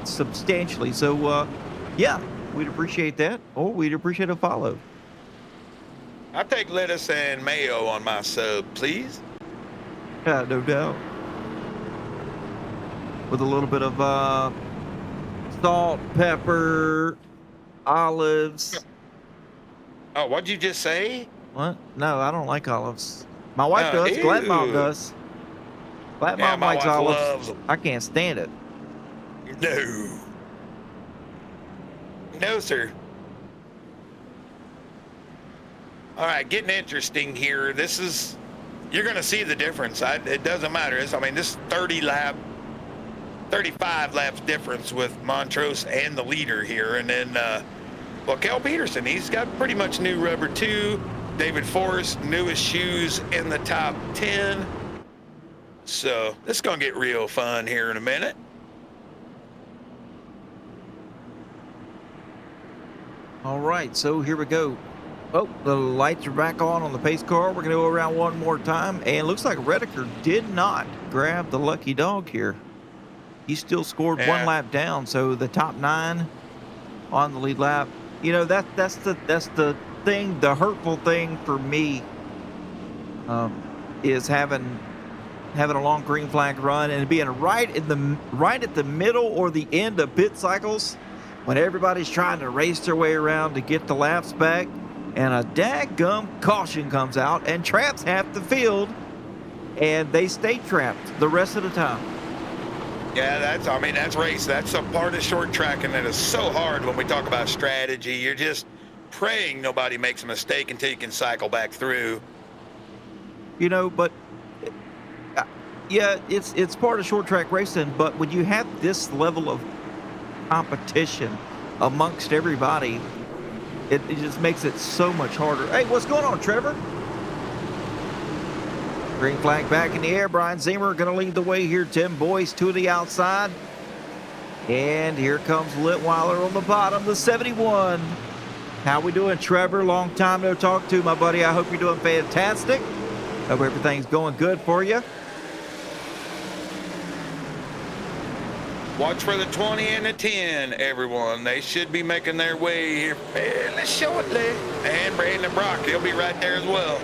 substantially. So, yeah, we'd appreciate that. Or we'd appreciate a follow. I'll take lettuce and mayo on my sub, please. Yeah, no doubt. With a little bit of salt, pepper, olives. Oh, what'd you just say? What? No, I don't like olives. My wife does. Ew. Glad Mom does. Glad Yeah, Mom my likes wife olives. loves them. I can't stand it. No. No, sir. All right, getting interesting here. This is, you're going to see the difference. It doesn't matter. I mean, this 35 laps difference with Montrose and the leader here. And then, well, Kel Peterson, he's got pretty much new rubber too. David Forrest, newest shoes in the top 10. So this is going to get real fun here in a minute. All right, so here we go. Oh, the lights are back on the pace car. We're going to go around one more time. And it looks like Redeker did not grab the lucky dog here. He still scored one lap down. So the top 9 on the lead lap. You know, that's the thing, the hurtful thing for me is having a long green flag run and being right at the middle or the end of pit cycles when everybody's trying to race their way around to get the laps back, and a daggum caution comes out and traps half the field, and they stay trapped the rest of the time. Yeah, that's race. That's a part of short track, and that is so hard when we talk about strategy. You're just praying nobody makes a mistake until you can cycle back through. You know, but yeah, it's part of short track racing, but when you have this level of competition amongst everybody, it just makes it so much harder. Hey, what's going on, Trevor? Green flag back in the air. Brian Zimmer going to lead the way here. Tim Boyce to the outside. And here comes Litweiler on the bottom, the 71. How we doing, Trevor? Long time no talk to, my buddy. I hope you're doing fantastic. Hope everything's going good for you. Watch for the 20 and the 10, everyone. They should be making their way here fairly shortly. And Brandon Brock, he'll be right there as well.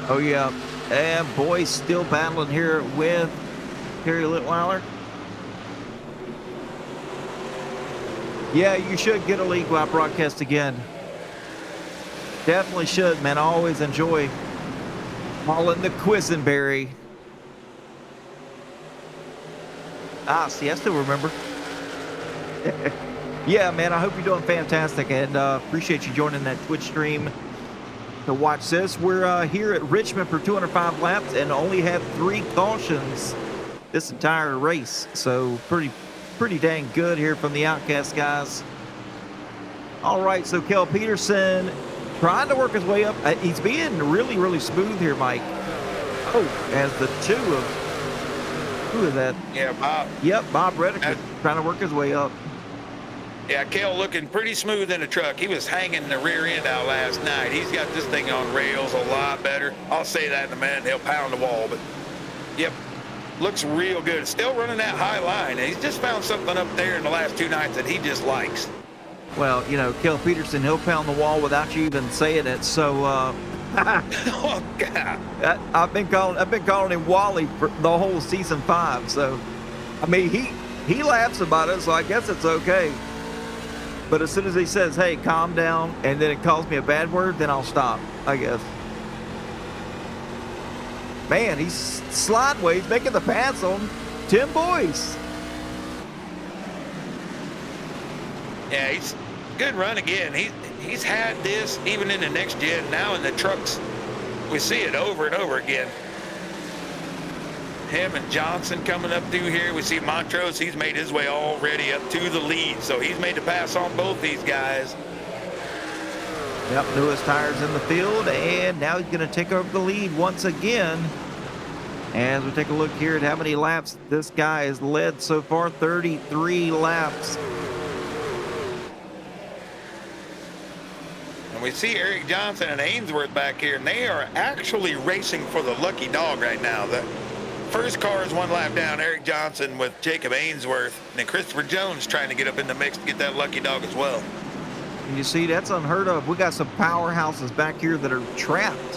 Oh, yeah. And Boyce still battling here with Terry Litweiler. Yeah, you should get a league lap broadcast again. Definitely should, man. I always enjoy hauling the Quisenberry. See, I still remember. Yeah, man, I hope you're doing fantastic, and appreciate you joining that Twitch stream to watch this. We're here at Richmond for 205 laps and only had 3 cautions this entire race, so pretty dang good here from the Outcast guys. All right, so Kel Peterson trying to work his way up. He's being really smooth here, Mike. Oh, as the 2 of... Who is that? Yeah, Bob. Yep, Bob Redeker trying to work his way up. Yeah, Kel looking pretty smooth in the truck. He was hanging the rear end out last night. He's got this thing on rails a lot better. I'll say that in a minute. He'll pound the wall, but yep, looks real good. Still running that high line. He's just found something up there in the last 2 nights that he just likes. Well, you know, Kel Peterson, he'll pound the wall without you even saying it. So, Oh God! I've been calling him Wally for the whole season 5. So, I mean, he laughs about it, so I guess it's okay. But as soon as he says, "Hey, calm down," and then it calls me a bad word, then I'll stop, I guess. Man, he's slideways making the pass on Tim Boyce. Yeah, he's good run again. He's had this even in the next gen. Now in the trucks, We see it over and over again. Him and Johnson coming up through here. We see Montrose. He's made his way already up to the lead. So he's made the pass on both these guys. Yep, newest tires in the field, and now he's going to take over the lead once again. As we take a look here at how many laps this guy has led so far, 33 laps. And we see Eric Johnson and Ainsworth back here, and they are actually racing for the lucky dog right now. The first car is one lap down, Eric Johnson with Jacob Ainsworth, and then Christopher Jones trying to get up in the mix to get that lucky dog as well. And you see, that's unheard of. We got some powerhouses back here that are trapped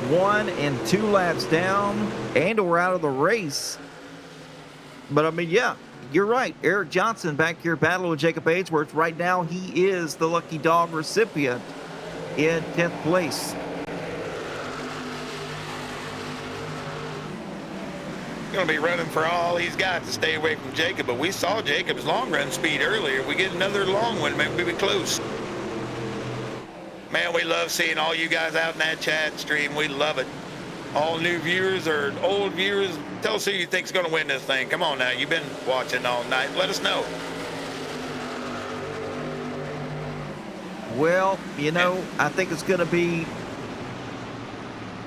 1 and 2 laps down and or out of the race. But I mean, yeah, you're right. Eric Johnson back here battling with Jacob Ainsworth. Right now, he is the lucky dog recipient in 10th place. Going to be running for all he's got to stay away from Jacob, but we saw Jacob's long run speed earlier. We get another long one, maybe we'll be close. Man, we love seeing all you guys out in that chat stream. We love it. All new viewers or old viewers, tell us who you think's going to win this thing. Come on now, you've been watching all night. Let us know. Well, you know, I think it's going to be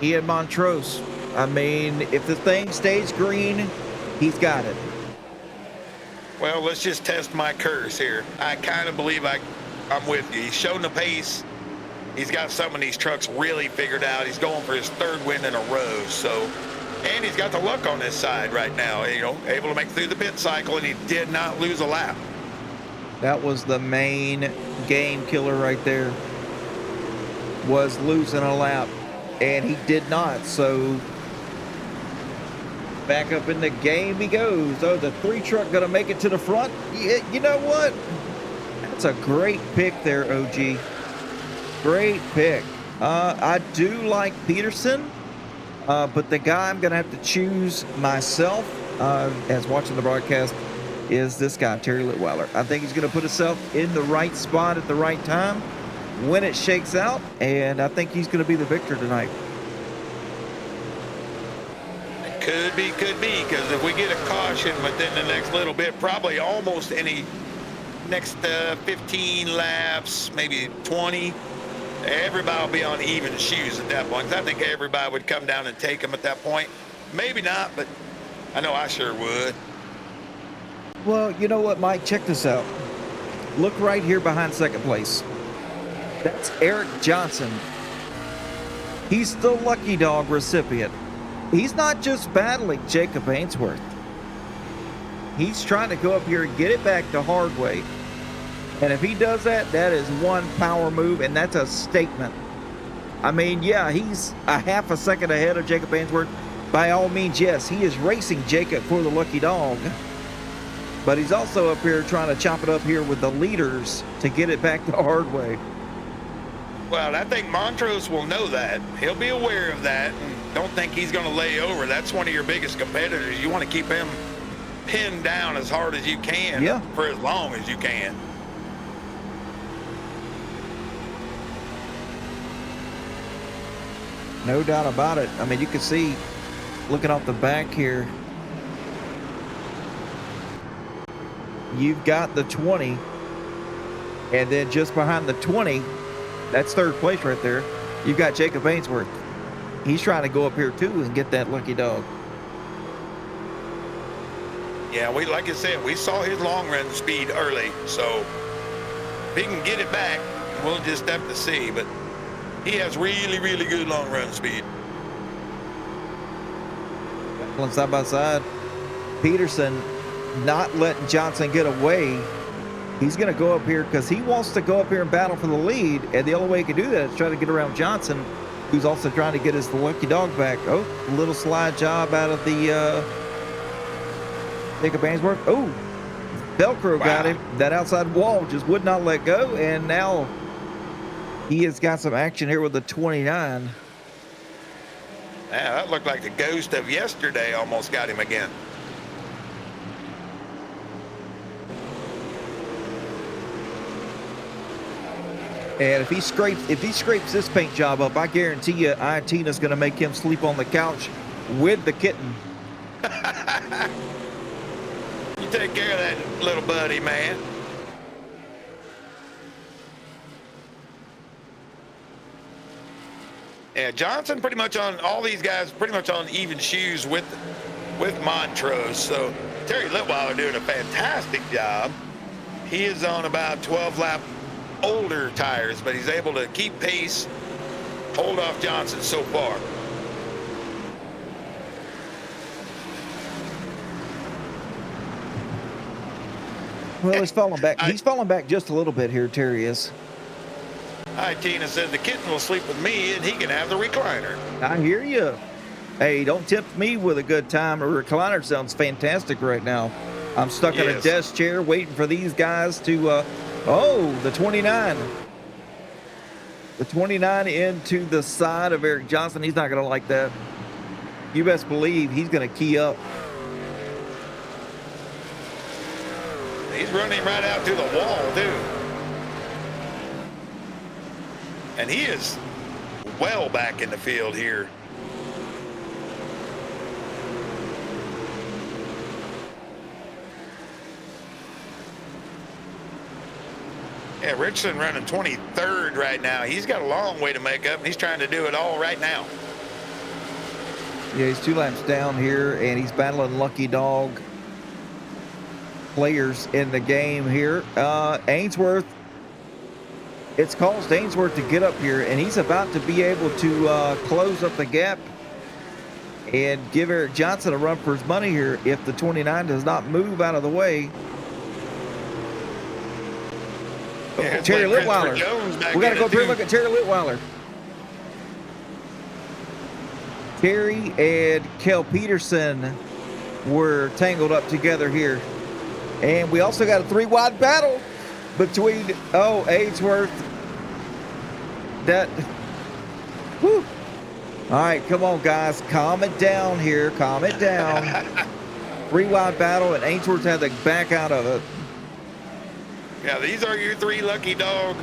Ian Montrose. I mean, if the thing stays green, he's got it. Well, let's just test my curse here. I kind of believe I'm with you. He's shown the pace. He's got some of these trucks really figured out. He's going for his 3rd win in a row. So, and he's got the luck on his side right now. You know, able to make it through the pit cycle, and he did not lose a lap. That was the main game killer right there, was losing a lap, and he did not. So back up in the game he goes. Oh, the 3 truck gonna make it to the front. Yeah, you know what? That's a great pick there, OG. Great pick. I do like Peterson, but the guy I'm gonna have to choose myself, as watching the broadcast, is this guy, Terry Litweiler. I think he's going to put himself in the right spot at the right time when it shakes out, and I think he's going to be the victor tonight. Could be, because if we get a caution within the next little bit, probably almost any next 15 laps, maybe 20, everybody will be on even shoes at that point. 'Cause I think everybody would come down and take him at that point. Maybe not, but I know I sure would. Well, you know what, Mike? Check this out. Look right here behind second place. That's Eric Johnson. He's the lucky dog recipient. He's not just battling Jacob Ainsworth. He's trying to go up here and get it back to Hardway. And if he does that, that is one power move, and that's a statement. I mean, yeah, he's a half a second ahead of Jacob Ainsworth. By all means, yes, he is racing Jacob for the lucky dog. But he's also up here trying to chop it up here with the leaders to get it back the hard way. Well, I think Montrose will know that. He'll be aware of that and don't think he's going to lay over. That's one of your biggest competitors. You want to keep him pinned down as hard as you can, yeah, for as long as you can. No doubt about it. I mean, you can see, looking off the back here, you've got the 20, and then just behind the 20, that's 3rd place right there, you've got Jacob Ainsworth. He's trying to go up here too and get that lucky dog. Yeah, like I said, we saw his long run speed early, so if he can get it back, we'll just have to see. But he has really, really good long run speed. Side by side, Peterson not letting Johnson get away. He's going to go up here because he wants to go up here and battle for the lead, and the only way he can do that is try to get around Johnson, who's also trying to get his lucky dog back. Oh, a little slide job out of the Jacob Ainsworth. Oh, Velcro got him. That outside wall just would not let go, and now he has got some action here with the 29. Yeah, that looked like the ghost of yesterday almost got him again. And if he scrapes this paint job up, I guarantee you, Tina's going to make him sleep on the couch with the kitten. You take care of that little buddy, man. Yeah, Johnson pretty much on all these guys, pretty much on even shoes with Montrose. So Terry Litweiler doing a fantastic job. He is on about 12 lap older tires, but he's able to keep pace, hold off Johnson so far. Well, he's falling back. He's falling back just a little bit here, Terry is. Tina says the kitten will sleep with me and he can have the recliner. I hear you. Hey, don't tempt me with a good time. A recliner sounds fantastic right now. I'm stuck in a desk chair waiting for these guys to, the 29. The 29 into the side of Eric Johnson. He's not going to like that. You best believe he's going to key up. He's running right out to the wall, too. And he is well back in the field here. Yeah, Richardson running 23rd right now. He's got a long way to make up, and he's trying to do it all right now. Yeah, he's 2 laps down here, and he's battling Lucky Dog players in the game here. Ainsworth, it's caused Ainsworth to get up here, and he's about to be able to close up the gap and give Eric Johnson a run for his money here if the 29 does not move out of the way. Yeah, Terry Litweiler. We got to go through and look at Terry Litweiler. Terry and Kel Peterson were tangled up together here. And we also got a 3-wide battle between, Ainsworth. Whew. All right, come on, guys. Calm it down here. Calm it down. 3-wide battle, and Ainsworth had to back out of it. Yeah, these are your 3 lucky dog.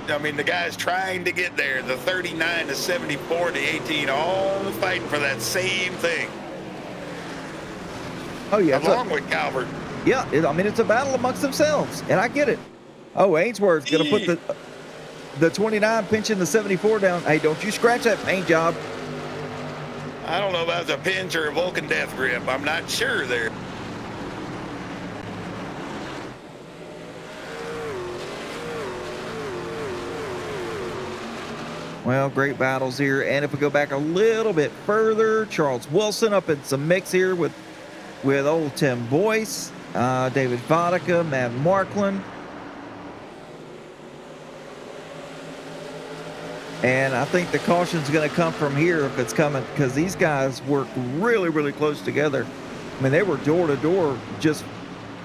I mean, the guys trying to get there, the 39 to 74 to 18, all fighting for that same thing. Oh, yeah. Along with Calvert. Yeah, it's a battle amongst themselves, and I get it. Oh, Ainsworth's going to put the 29 pinching the 74 down. Hey, don't you scratch that paint job. I don't know if that was a pinch or a Vulcan death grip. I'm not sure there. Well, great battles here. And if we go back a little bit further, Charles Wilson up in some mix here with old Tim Boyce, David Vodka, Matt Markland. And I think the caution's going to come from here if it's coming, because these guys work really, really close together. I mean, they were door to door just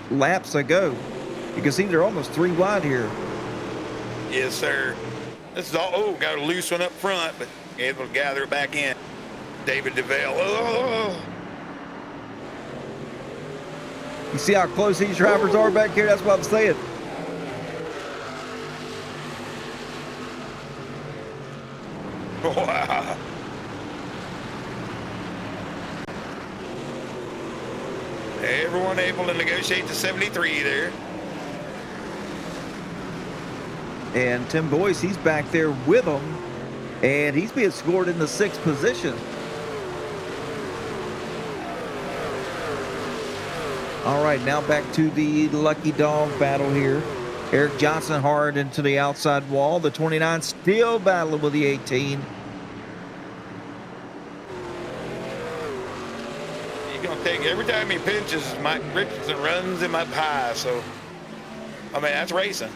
laps ago. You can see they're almost 3 wide here. Yes, sir. This is all, got a loose one up front, but able to gather it back in. David DeVale. Oh. You see how close these drivers are back here? That's what I'm saying. Wow. Everyone able to negotiate the 73 there. And Tim Boyce, he's back there with them, and he's being scored in the 6th position. All right, now back to the lucky dog battle here. Eric Johnson hard into the outside wall. The 29 still battling with the 18. He's going to take, every time he pinches, Mike Richardson runs him up high. So, I mean, that's racing.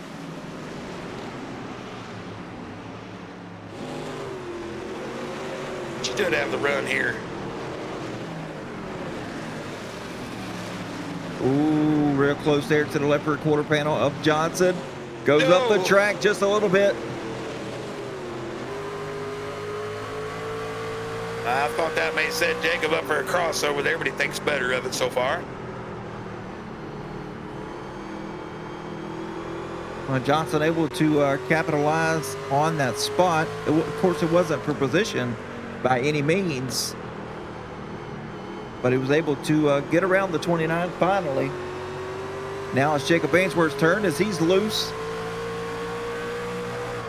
Should have the run here. Ooh, real close there to the left rear quarter panel of Johnson. Goes up the track just a little bit. I thought that may set Jacob up for a crossover there, but he thinks better of it so far. Johnson able to capitalize on that spot. Of course, it wasn't for position by any means, but he was able to get around the 29 finally. Now it's Jacob Ainsworth's turn as he's loose.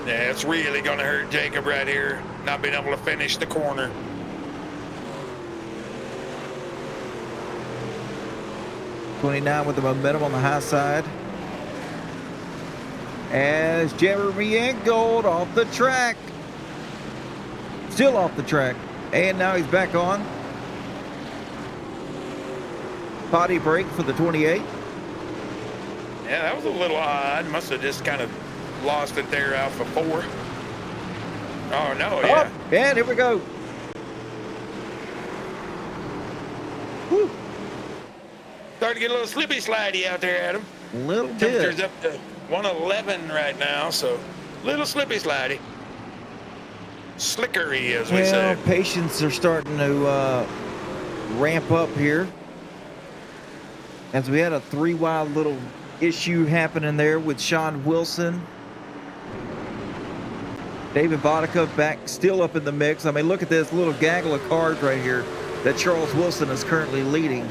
Yeah, it's really going to hurt Jacob right here, not being able to finish the corner. '29 with the momentum on the high side. As Jeremy Engold off the track. Still off the track. And now he's back on. Body brake for the 28. Yeah, that was a little odd. Must have just kind of lost it there out for 4. Oh, no, yeah. Oh, and here we go. Whew. Starting to get a little slippy slidey out there, Adam. A little Temperature's bit. up to 111 right now, so a little slippy slidey. Slickery, as we say. Patience are starting to ramp up here. As we had a 3-wide little issue happening there with Sean Wilson. David Vodka back still up in the mix. I mean, look at this little gaggle of cars right here that Charles Wilson is currently leading.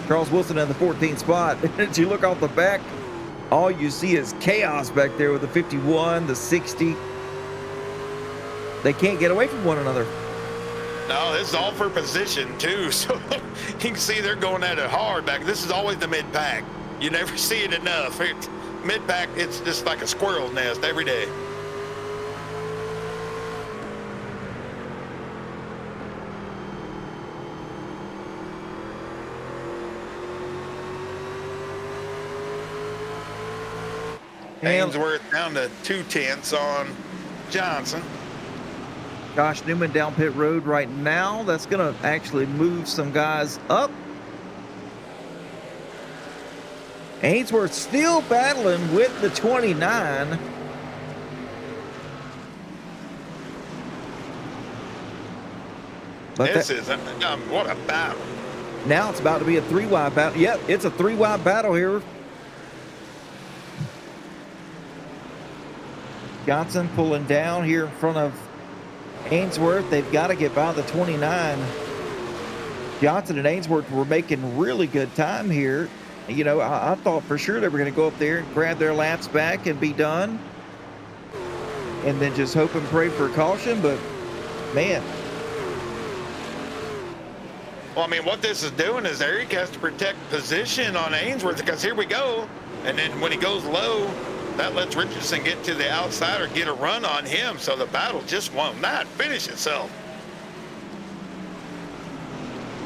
Charles Wilson in the 14th spot. As you look off the back, all you see is chaos back there with the 51, the 60. They can't get away from one another. No, this is all for position, too. So you can see they're going at it hard back. This is always the mid-pack. You never see it enough. Mid-pack, it's just like a squirrel's nest every day. Ainsworth down to 2/10 on Johnson. Josh Newman down pit road right now. That's going to actually move some guys up. Ainsworth still battling with the 29. But This is, what a battle. Now it's about to be a 3-wide battle. Yep, it's a 3-wide battle here. Johnson pulling down here in front of Ainsworth. They've got to get by the 29. Johnson and Ainsworth were making really good time here. You know, I thought for sure they were going to go up there and grab their laps back and be done. And then just hope and pray for caution. But, man. Well, I mean, what this is doing is Eric has to protect position on Ainsworth, because here we go. And then when he goes low, that lets Richardson get to the outside or get a run on him. So the battle just will not finish itself.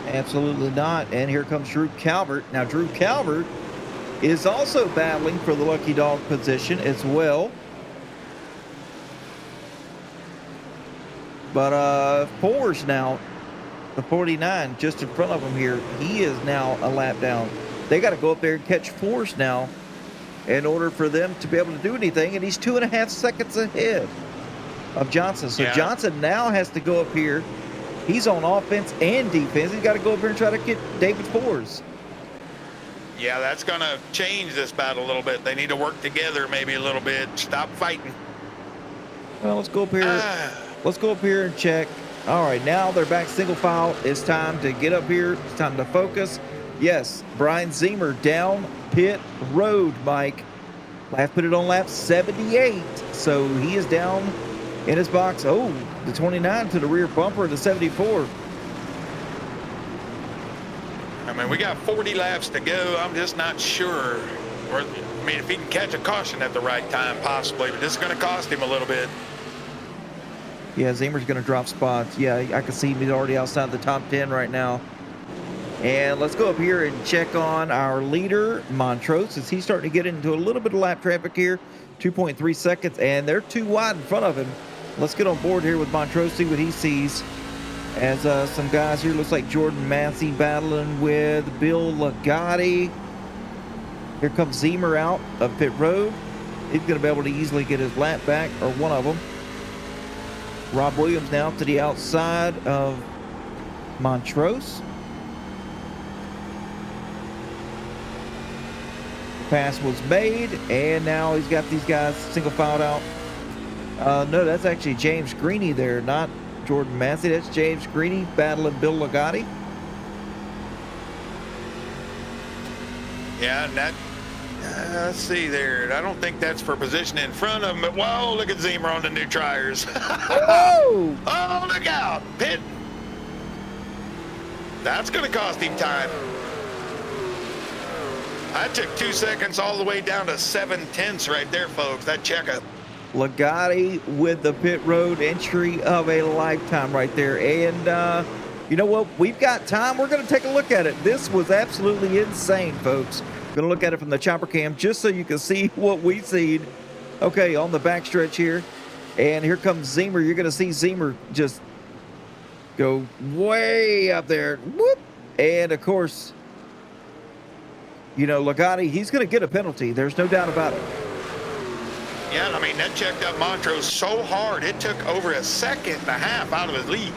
Absolutely not. And here comes Drew Calvert. Now, Drew Calvert is also battling for the lucky dog position as well. But Forrest now, the 49, just in front of him here, he is now a lap down. They got to go up there and catch Forrest now in order for them to be able to do anything, and he's 2.5 seconds ahead of Johnson. So yeah. Johnson now has to go up here. He's on offense and defense. He's got to go up here and try to get David Forrest. Yeah, that's going to change this battle a little bit. They need to work together maybe a little bit. Stop fighting. Well, let's go up here. Let's go up here and check. All right, now they're back single file. It's time to get up here. It's time to focus. Yes, Brian Zemer down pit road, Mike. Last put it on lap 78. So he is down in his box. Oh, the 29 to the rear bumper of the 74. I mean, we got 40 laps to go. I'm just not sure. I mean, if he can catch a caution at the right time, possibly, but this is going to cost him a little bit. Yeah, Zemer's going to drop spots. Yeah, I can see he's already outside the top 10 right now. And let's go up here and check on our leader, Montrose, as he's starting to get into a little bit of lap traffic here. 2.3 seconds, and they're too wide in front of him. Let's get on board here with Montrose, see what he sees. As some guys here, looks like Jordan Massey battling with Bill Ligotti. Here comes Zemer out of pit road. He's going to be able to easily get his lap back, or one of them. Rob Williams now to the outside of Montrose. Pass was made, and now he's got these guys single filed out. No, that's actually James Greeny there, not Jordan Massey. That's James Greeny battling Bill Ligotti. Yeah, and that, let's see there. I don't think that's for position in front of him, but whoa, look at Zimmer on the new tires. Oh! Oh, look out. Pit. That's going to cost him time. I took 2 seconds all the way down to 7/10 right there, folks. That checkup. Ligotti with the pit road entry of a lifetime right there. And you know what? We've got time. We're going to take a look at it. This was absolutely insane, folks. Going to look at it from the chopper cam just so you can see what we've seen. Okay, on the backstretch here. And here comes Zimmer. You're going to see Zimmer just go way up there. Whoop. And, of course, you know, Ligotti, he's going to get a penalty. There's no doubt about it. Yeah, I mean, that checked up Montrose so hard, it took over 1.5 seconds out of his lead.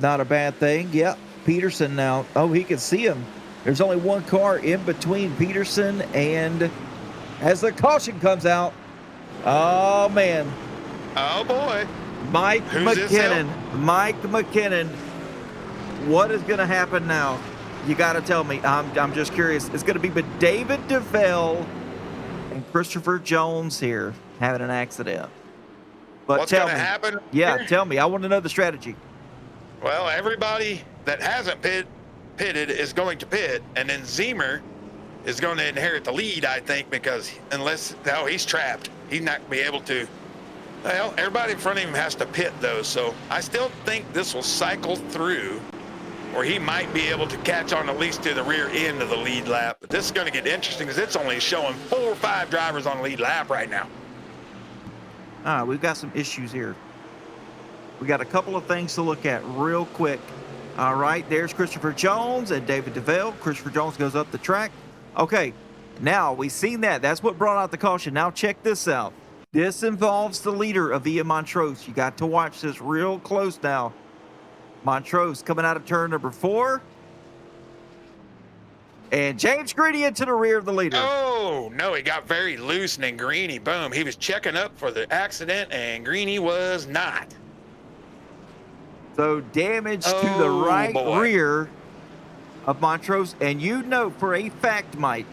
Not a bad thing. Yep. Peterson now. Oh, he can see him. There's only one car in between Peterson and as the caution comes out. Oh, man. Oh, boy. Mike Who's McKinnon. Mike McKinnon. What is going to happen now? You got to tell me. I'm just curious. It's going to be David DeVille and Christopher Jones here having an accident. But what's tell going me. to happen? Yeah, Here? tell me. I want to know the strategy. Well, everybody that hasn't pitted is going to pit, and then Zimmer is going to inherit the lead, I think, because he's trapped. He's not going to be able to. Well, everybody in front of him has to pit, though, so I still think this will cycle through, or he might be able to catch on at least to the rear end of the lead lap. But this is going to get interesting because it's only showing 4 or 5 drivers on the lead lap right now. All right, we've got some issues here. We got a couple of things to look at real quick. All right, there's Christopher Jones and David DeVille. Christopher Jones goes up the track. Okay, now we've seen that. That's what brought out the caution. Now check this out. This involves the leader of Via Montrose. You got to watch this real close now. Montrose coming out of turn number 4. And James Greeny into the rear of the leader. Oh, no, he got very loose, and then Greeny, boom. He was checking up for the accident, and Greeny was not. So damage to the right rear of Montrose. And you know for a fact, Mike,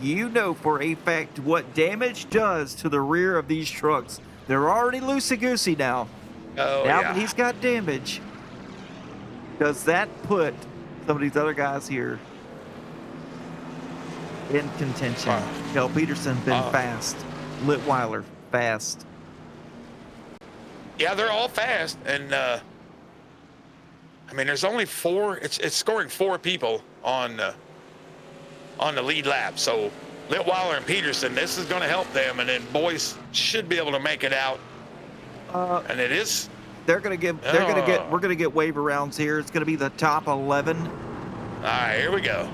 you know for a fact what damage does to the rear of these trucks. They're already loosey-goosey now. Oh, now yeah. that he's got damage, does that put some of these other guys here in contention? Kel Peterson been fast. Litweiler, fast. Yeah, they're all fast, and I mean, there's only 4. It's scoring 4 people on the lead lap. So Litweiler and Peterson, this is going to help them, and then Boyce should be able to make it out. And it is. They're going to give. We're going to get waiver rounds here. It's going to be the top 11. All right, here we go.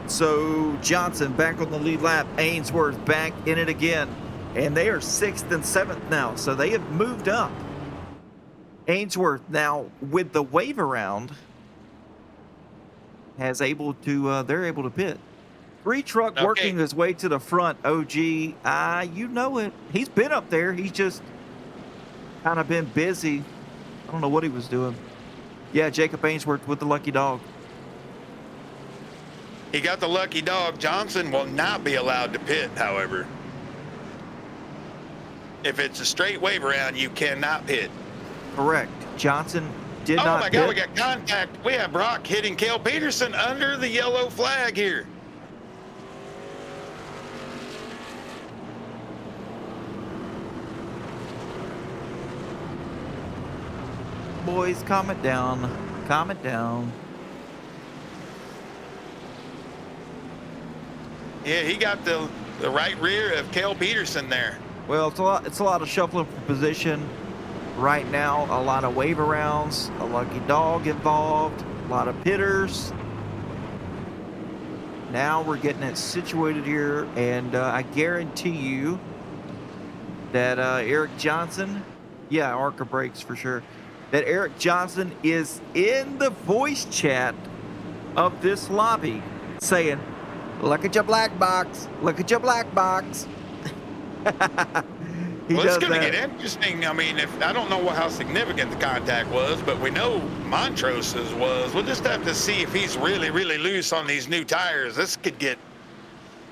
So Johnson back on the lead lap. Ainsworth back in it again, and they are 6th and 7th now. So they have moved up. Ainsworth now with the wave around they're able to pit. 3 truck working his way to the front. OG, you know it. He's been up there. He's just kind of been busy. I don't know what he was doing. Yeah, Jacob Ainsworth with the lucky dog. He got the lucky dog. Johnson will not be allowed to pit, however. If it's a straight wave around, you cannot pit. Correct. Johnson did not. Oh my God, we got contact. We have Brock hitting Kel Peterson under the yellow flag here. Boys, calm it down. Calm it down. Yeah, he got the right rear of Kel Peterson there. Well, it's a lot of shuffling for position right now. A lot of wave arounds, a lucky dog involved, a lot of pitters. Now we're getting it situated here, and I guarantee you that Eric Johnson, yeah, ARCA brakes for sure. that Eric Johnson is in the voice chat of this lobby saying, "Look at your black box. Look at your black box." He Well, it's does going to that. get interesting. I mean, if I don't know how significant the contact was, but we know Montrose's was. We'll just have to see if he's really, really loose on these new tires. This could get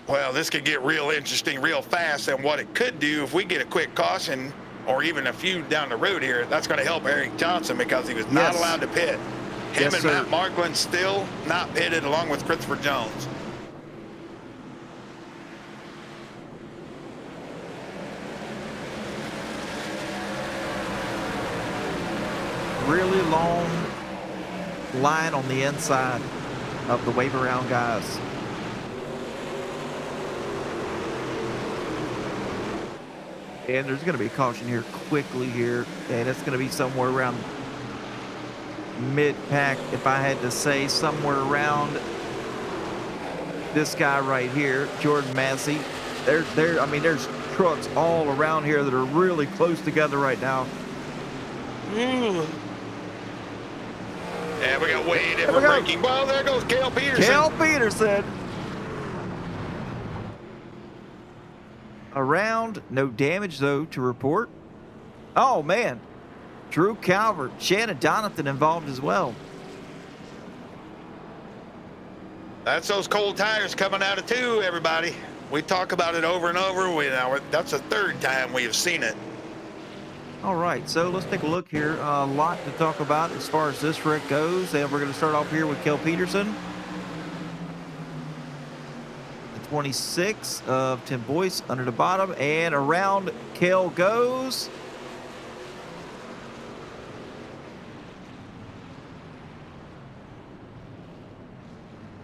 real interesting real fast. And what it could do if we get a quick caution or even a few down the road here, that's going to help Eric Johnson because he was not Yes. allowed to pit. Him Yes, and sir. Matt Markland still not pitted along with Christopher Jones. Really long line on the inside of the wave around guys. And there's going to be a caution here quickly here, and it's going to be somewhere around mid-pack, if I had to say, somewhere around this guy right here, Jordan Massey. I mean, there's trucks all around here that are really close together right now. Yeah, we got way different braking. Well, there goes Cale Peterson. Cale Peterson. Around, no damage though to report. Oh man, Drew Calvert, Shannon Donathan involved as well. That's those cold tires coming out of 2, everybody. We talk about it over and over. That's the 3rd time we have seen it. All right, so let's take a look here. A lot to talk about as far as this wreck goes, and we're going to start off here with Cale Peterson. The 26 of Tim Boyce under the bottom, and around Cale goes.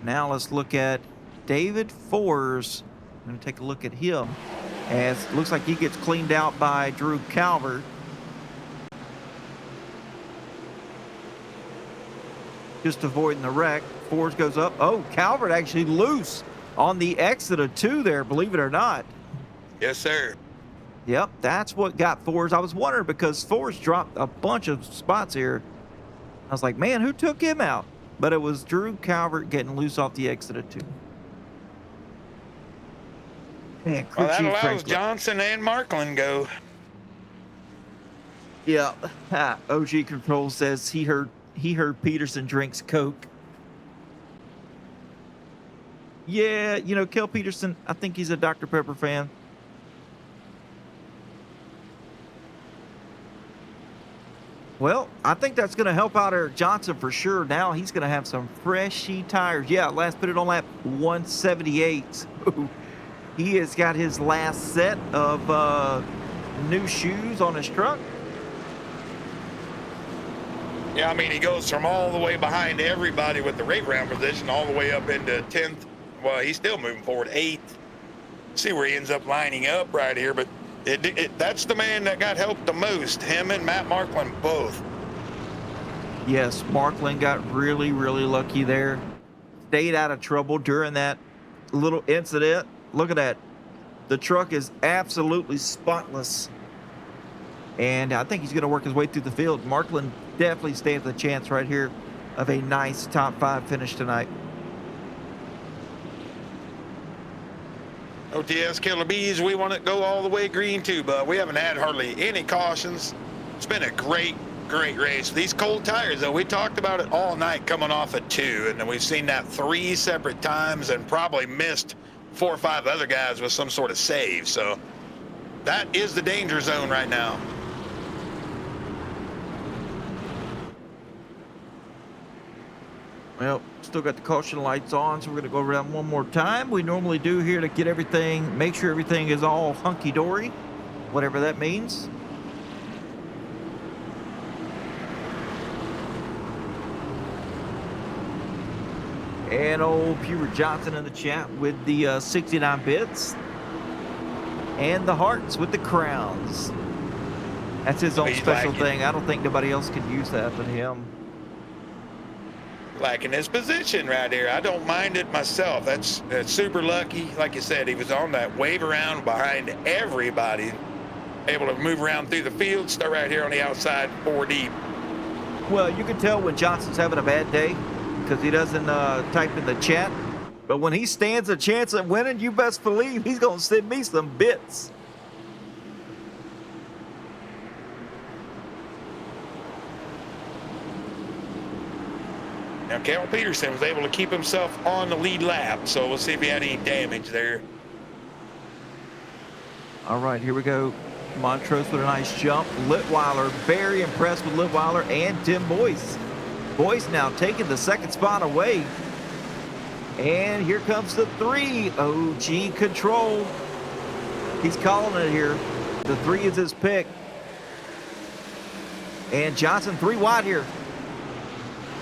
Now let's look at David Fors. I'm going to take a look at him. As it looks like he gets cleaned out by Drew Calvert. Just avoiding the wreck. Fors goes up. Oh, Calvert actually loose on the exit of 2 there, believe it or not. Yes, sir. Yep, that's what got Fors. I was wondering because Fors dropped a bunch of spots here. I was like, man, who took him out? But it was Drew Calvert getting loose off the exit of 2. Man, Well, that allows Franklin. Johnson and Markland go. Yeah. OG Control says he heard Peterson drinks Coke. Yeah, you know, Cale Peterson, I think he's a Dr. Pepper fan. Well, I think that's going to help out Eric Johnson for sure. Now he's going to have some freshy tires. Yeah, last put it on lap 178. He has got his last set of new shoes on his truck. Yeah, I mean, he goes from all the way behind everybody with the rate round position all the way up into 10th. Well, he's still moving forward, 8th. See where he ends up lining up right here, but that's the man that got helped the most, him and Matt Markland both. Yes, Markland got really, really lucky there. Stayed out of trouble during that little incident. Look at that. The truck is absolutely spotless. And I think he's going to work his way through the field. Markland definitely stands a chance right here of a nice top 5 finish tonight. OTS Killer Bees, we want to go all the way green too, but we haven't had hardly any cautions. It's been a great race. These cold tires, though, we talked about it all night coming off at 2, and then we've seen that 3 separate times and probably missed 4 or 5 other guys with some sort of save. So that is the danger zone right now. Well, still got the caution lights on, so we're going to go around one more time. We normally do here to get everything, make sure everything is all hunky-dory, whatever that means. And old Peter Johnson in the chat with the 69 bits. And the hearts with the crowns. That's his own special thing. I don't think nobody else could use that but him. Like in his position right here, I don't mind it myself. That's super lucky. Like you said, he was on that wave around behind everybody, able to move around through the field, start right here on the outside 4 deep. Well, you can tell when Johnson's having a bad day because he doesn't type in the chat. But when he stands a chance at winning, you best believe he's going to send me some bits. Now, Cal Peterson was able to keep himself on the lead lap, so we'll see if he had any damage there. All right, here we go. Montrose with a nice jump. Litweiler, very impressed with Litweiler and Tim Boyce. Boyce now taking the second spot away. And here comes the 3. OG Control. He's calling it here. The 3 is his pick. And Johnson 3 wide here.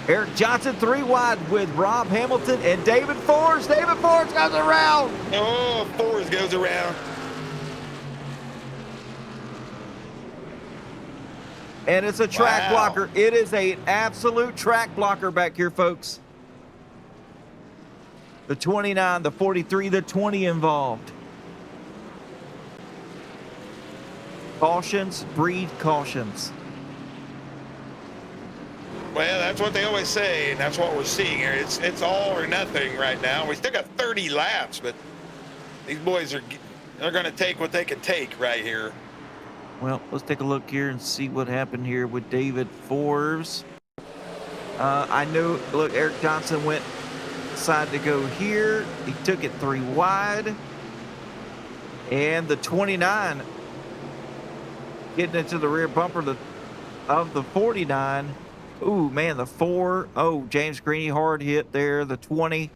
Eric Johnson 3 wide with Rob Hamilton and David Force. David Force goes around. Oh, Force goes around. And it's a track blocker. It is an absolute track blocker back here, folks. The 29, the 43, the 20 involved. Cautions breed cautions. Well, that's what they always say, and that's what we're seeing here. It's all or nothing right now. We still got 30 laps, but these boys they're going to take what they can take right here. Well, let's take a look here and see what happened here with David Forbes. I know, look, Eric Johnson decided to go here. He took it 3 wide. And the 29 getting into the rear bumper of the 49. Ooh, man, the 4. Oh, James Greeny hard hit there. The 20.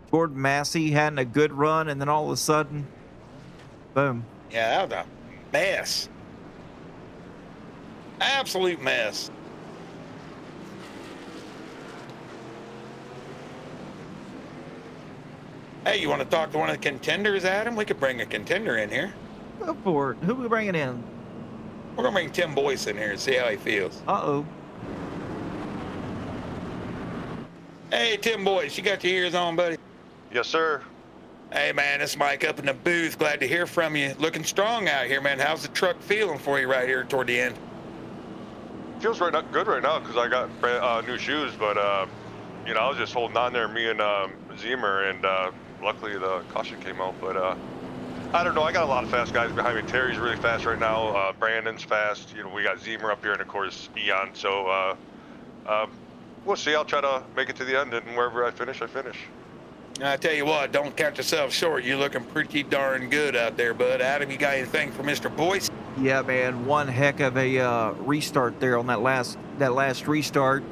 Jordan Massey having a good run, and then all of a sudden, boom. Yeah, that was a mess. Absolute mess. Hey, you want to talk to one of the contenders, Adam? We could bring a contender in here. Go for it. Who are we bringing in? We're going to bring Tim Boyce in here and see how he feels. Uh-oh. Hey, Tim Boyce, you got your ears on, buddy? Yes, sir. Hey, man, it's Mike up in the booth. Glad to hear from you. Looking strong out here, man. How's the truck feeling for you right here toward the end? Feels good right now because I got new shoes, but you know, I was just holding on there, me and Zemer, and luckily the caution came out. But I don't know. I got a lot of fast guys behind me. Terry's really fast right now. Brandon's fast. You know, we got Zemer up here, and of course Eon. So we'll see. I'll try to make it to the end, and wherever I finish, I finish. I tell you what, don't count yourself short. You're looking pretty darn good out there, bud. Adam, you got anything for Mr. Boyce? Yeah, man, one heck of a restart there on that last restart.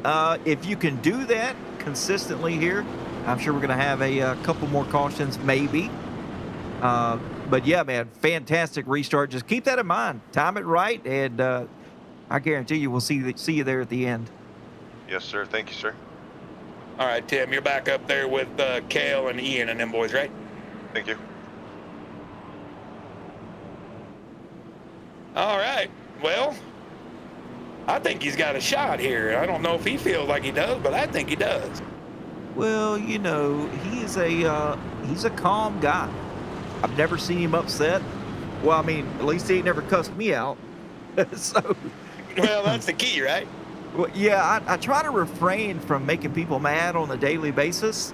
If you can do that consistently here, I'm sure we're going to have a couple more cautions, maybe. But yeah, man, fantastic restart. Just keep that in mind. Time it right, and I guarantee you we'll see you there at the end. Yes, sir. Thank you, sir. All right, Tim, you're back up there with Kale and Ian and them boys, right? Thank you. All right. Well, I think he's got a shot here. I don't know if he feels like he does, but I think he does. Well, you know, he's a calm guy. I've never seen him upset. Well, I mean, at least he ain't never cussed me out. So. Well, that's the key, right? Well, yeah, I try to refrain from making people mad on a daily basis.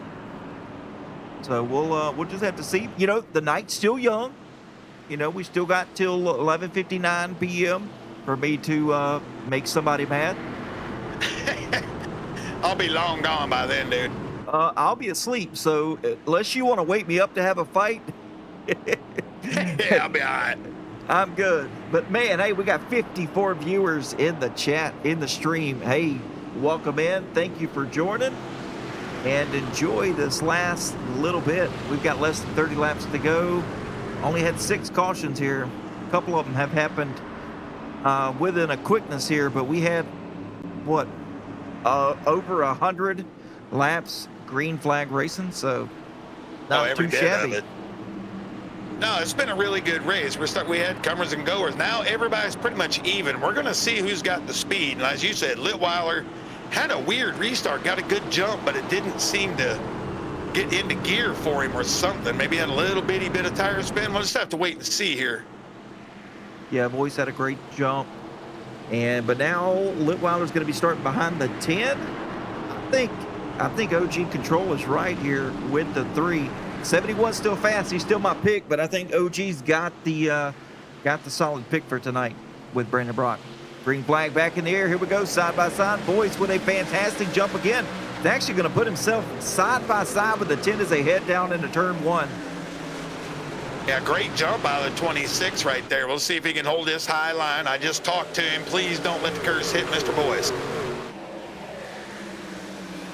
So we'll just have to see. You know, the night's still young. You know, we still got till 11:59 p.m. for me to make somebody mad. I'll be long gone by then, dude. I'll be asleep. So unless you want to wake me up to have a fight, Yeah, I'll be all right. I'm good. But man, hey, we got 54 viewers in the chat, in the stream. Hey, welcome in. Thank you for joining. And enjoy this last little bit. We've got less than 30 laps to go. Only had 6 cautions here. A couple of them have happened within a quickness here, but we had, what, over 100 laps green flag racing, so not too shabby. No, it's been a really good race. We had comers and goers. Now everybody's pretty much even. We're going to see who's got the speed. And as you said, Litweiler had a weird restart, got a good jump, but it didn't seem to get into gear for him or something. Maybe had a little bitty bit of tire spin. We'll just have to wait and see here. Yeah, Boyce had a great jump. But now Litweiler's going to be starting behind the 10. I think OG Control is right here with the 3. 71 still fast. He's still my pick, but I think OG's got the solid pick for tonight with Brandon Brock. Green flag back in the air. Here we go, side by side. Boyce with a fantastic jump again. He's actually going to put himself side by side with the 10 as they head down into turn 1. Yeah, great jump out of the 26 right there. We'll see if he can hold this high line. I just talked to him. Please don't let the curse hit Mr. Boyce.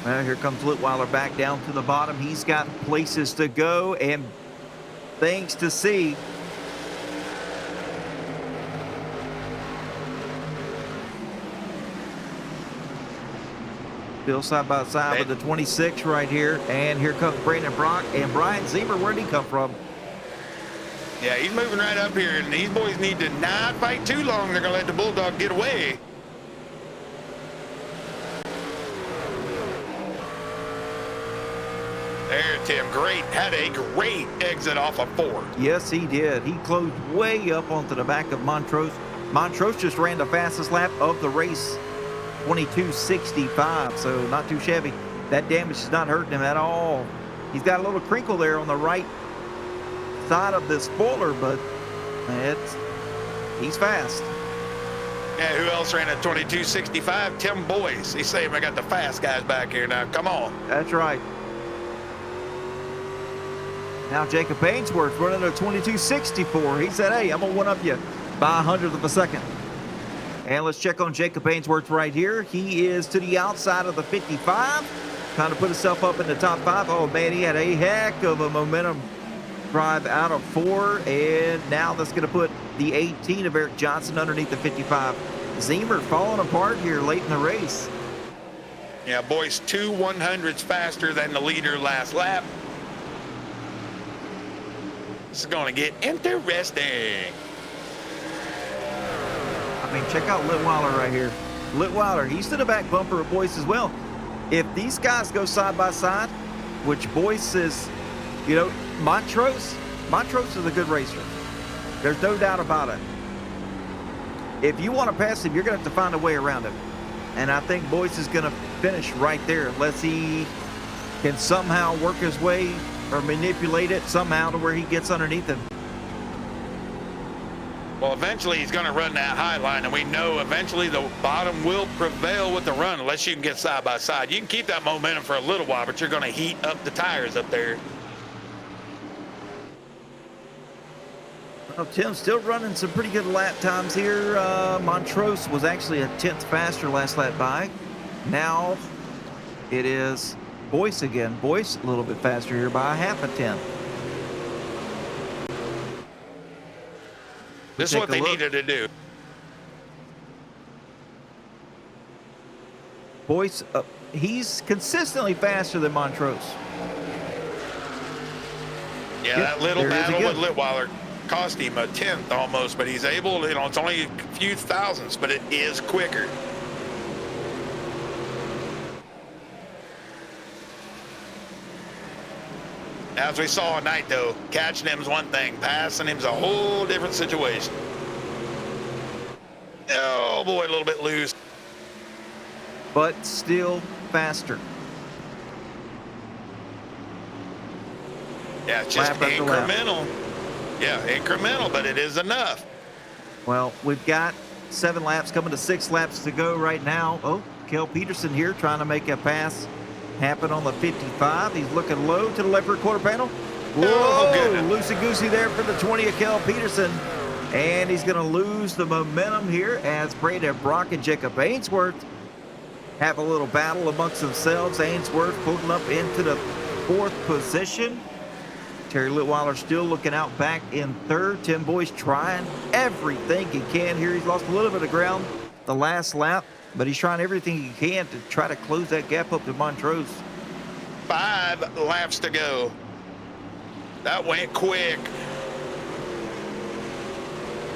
Well, here comes Litweiler back down to the bottom. He's got places to go and things to see. Still side by side with the 26 right here. And here comes Brandon Brock and Brian Ziemer. Where did he come from? Yeah, he's moving right up here, and these boys need to not fight too long. They're going to let the Bulldog get away. There, Tim, great. Had a great exit off of 4. Yes, he did. He closed way up onto the back of Montrose. Montrose just ran the fastest lap of the race, 22.65, so not too shabby. That damage is not hurting him at all. He's got a little crinkle there on the right side of the spoiler, but he's fast. Yeah, who else ran at 22.65? Tim Boyce. He's saying I got the fast guys back here now. Come on. That's right. Now Jacob Ainsworth running a 22.64. He said, hey, I'm going to one-up you by 100th of a second. And let's check on Jacob Ainsworth right here. He is to the outside of the 55, trying to put himself up in the top 5. Oh, man, he had a heck of a momentum drive out of 4. And now that's going to put the 18 of Eric Johnson underneath the 55. Ziemer falling apart here late in the race. Yeah, Boyce 2 100s faster than the leader last lap. This is going to get interesting. I mean, check out Litweiler right here. Litweiler, he's to the back bumper of Boyce as well. If these guys go side by side, which Boyce is, you know, Montrose is a good racer. There's no doubt about it. If you want to pass him, you're going to have to find a way around him. And I think Boyce is going to finish right there unless he can somehow work his way or manipulate it somehow to where he gets underneath him. Well, eventually he's going to run that high line, and we know eventually the bottom will prevail with the run unless you can get side by side. You can keep that momentum for a little while, but you're going to heat up the tires up there. Well, Tim's still running some pretty good lap times here. Montrose was actually a 10th faster last lap by. Now it is Boyce again. Boyce a little bit faster here by a half a 10th. This is what they needed to do. Boyce, he's consistently faster than Montrose. Yeah, that little battle with Litweiler cost him a 10th almost, but he's able, you know, it's only a few thousandths, but it is quicker. As we saw tonight, though, catching him's one thing, passing him's a whole different situation. Oh, boy, a little bit loose. But still faster. Yeah, it's just incremental. Yeah, incremental, but it is enough. Well, we've got 7 laps coming to 6 laps to go right now. Oh, Kel Peterson here trying to make a pass happen on the 55. He's looking low to the left rear quarter panel. Whoa, loosey-goosey there for the 20 of Kel Peterson. And he's going to lose the momentum here as Brandon Brock and Jacob Ainsworth have a little battle amongst themselves. Ainsworth pulling up into the 4th position. Terry Litweiler still looking out back in 3rd. Tim Boyce trying everything he can here. He's lost a little bit of ground the last lap, but he's trying everything he can to try to close that gap up to Montrose. 5 laps to go. That went quick.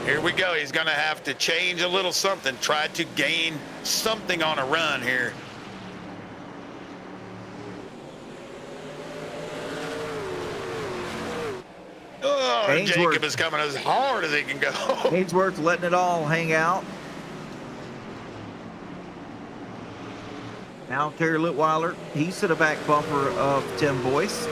Here we go. He's going to have to change a little something, try to gain something on a run here. Oh, Ainsworth. Jacob is coming as hard as he can go. Ainsworth letting it all hang out. Now Terry Litweiler, he's to the back bumper of Tim Boyce.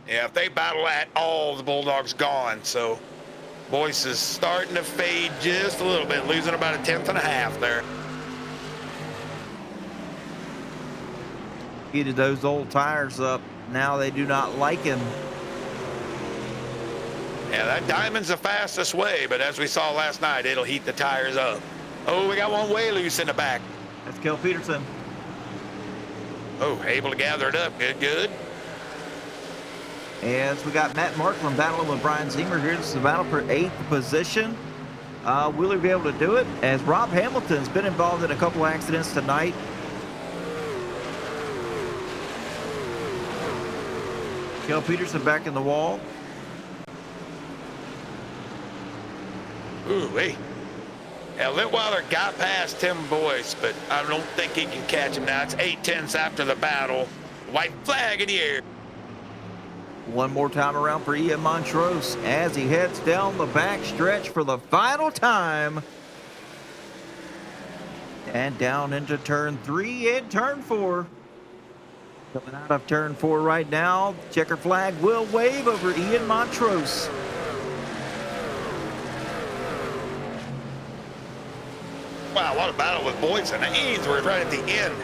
Yeah, if they battle at all, the Bulldogs gone. So Boyce is starting to fade just a little bit, losing about a tenth and a half there. Heated those old tires up. Now they do not like him. Yeah, that diamond's the fastest way, but as we saw last night, it'll heat the tires up. Oh, we got one way loose in the back. That's Kel Peterson. Oh, able to gather it up. Good, good. As we got Matt Markland battling with Brian Ziemer here. This is the battle for 8th position. Will he be able to do it? As Rob Hamilton's been involved in a couple accidents tonight. Kel Peterson back in the wall. Ooh, wait. Yeah, Litweiler got past Tim Boyce, but I don't think he can catch him now. It's 8/10 after the battle. White flag in the air. One more time around for Ian Montrose as he heads down the back stretch for the final time. And down into turn 3 and turn 4. Coming out of turn 4 right now, checker flag will wave over Ian Montrose. Wow, what a battle with Boyce and Ainsworth right at the end.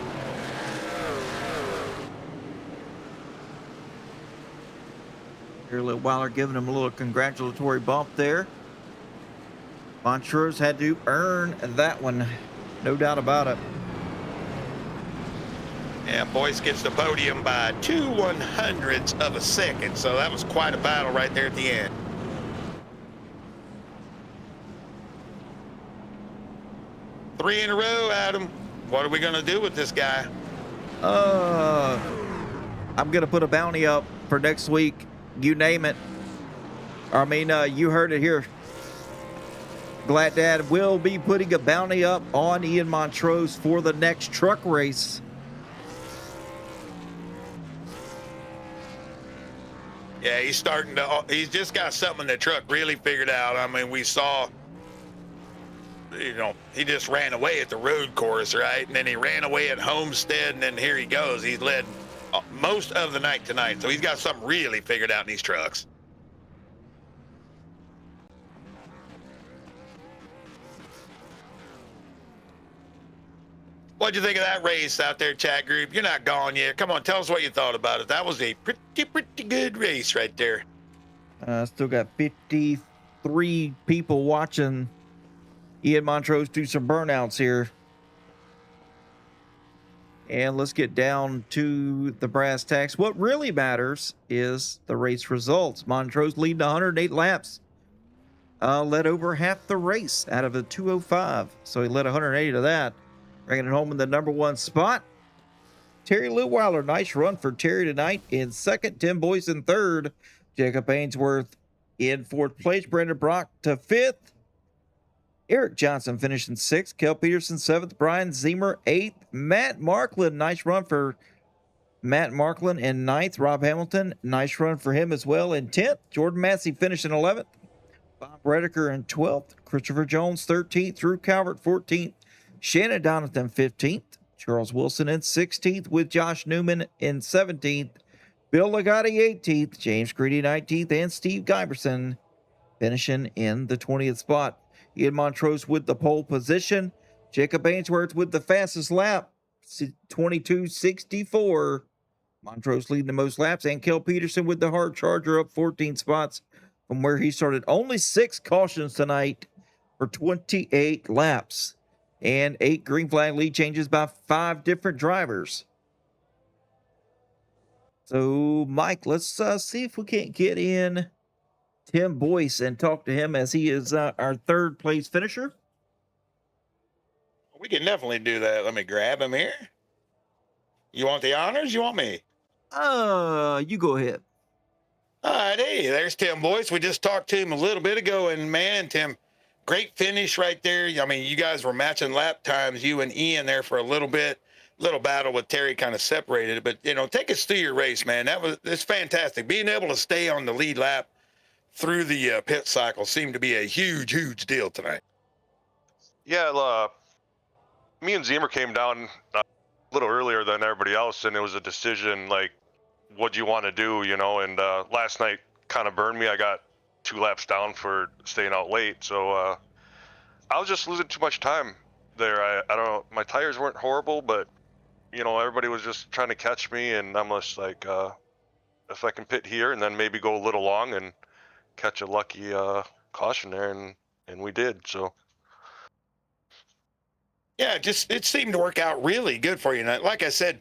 Here, Litweiler giving him a little congratulatory bump there. Montrose had to earn that one, no doubt about it. Yeah, Boyce gets the podium by 2/100ths of a second, so that was quite a battle right there at the end. Three in a row, Adam. What are we going to do with this guy? I'm going to put a bounty up for next week. You name it. I mean, you heard it here. Glad Dad will be putting a bounty up on Ian Montrose for the next truck race. Yeah, he's just got something in the truck really figured out. I mean, we saw, he just ran away at the road course, right? And then he ran away at Homestead, and then here he goes. He's led most of the night tonight, so he's got something really figured out in these trucks. What'd you think of that race out there, chat group? You're not gone yet. Come on, tell us what you thought about it. That was a pretty good race right there. Still got 53 people watching Ian Montrose do some burnouts here. And let's get down to the brass tacks. What really matters is the race results. Montrose leading 108 laps. Led over half the race out of the 205. So he led 180 of that. Bringing it home in the number 1 spot. Terry Litweiler, nice run for Terry tonight in second. Tim Boyce in third. Jacob Ainsworth in fourth place. Brendan Brock to fifth. Eric Johnson finishing 6th. Kel Peterson 7th. Brian Ziemer 8th. Matt Markland, nice run for Matt Markland in 9th. Rob Hamilton, nice run for him as well in 10th. Jordan Massey finishing 11th. Bob Redeker in 12th. Christopher Jones 13th. Drew Calvert 14th. Shannon Donathan 15th. Charles Wilson in 16th with Josh Newman in 17th. Bill Ligotti 18th. James Greedy 19th. And Steve Giberson finishing in the 20th spot. Ian Montrose with the pole position. Jacob Ainsworth with the fastest lap, 22:64. Montrose leading the most laps. And Kel Peterson with the hard charger up 14 spots from where he started. Only 6 cautions tonight for 28 laps. And 8 green flag lead changes by 5 different drivers. So, Mike, let's see if we can't get in Tim Boyce and talk to him as he is our third place finisher. We can definitely do that. Let me grab him here. You want the honors? You want me? You go ahead. All right, hey, there's Tim Boyce. We just talked to him a little bit ago, and man, Tim, great finish right there. I mean, you guys were matching lap times, you and Ian there for a little bit. Little battle with Terry kind of separated it, but take us through your race, man. It's fantastic. Being able to stay on the lead lap through the pit cycle seemed to be a huge deal tonight. Yeah, me and Zemer came down a little earlier than everybody else, and it was a decision like, what do you want to do, you know? And last night kind of burned me. I got 2 laps down for staying out late, so I was just losing too much time there. I don't know. My tires weren't horrible, but you know, everybody was just trying to catch me, and I'm just like, if I can pit here and then maybe go a little long and catch a lucky caution there, and we did. So Yeah, it seemed to work out really good for you. And like I said,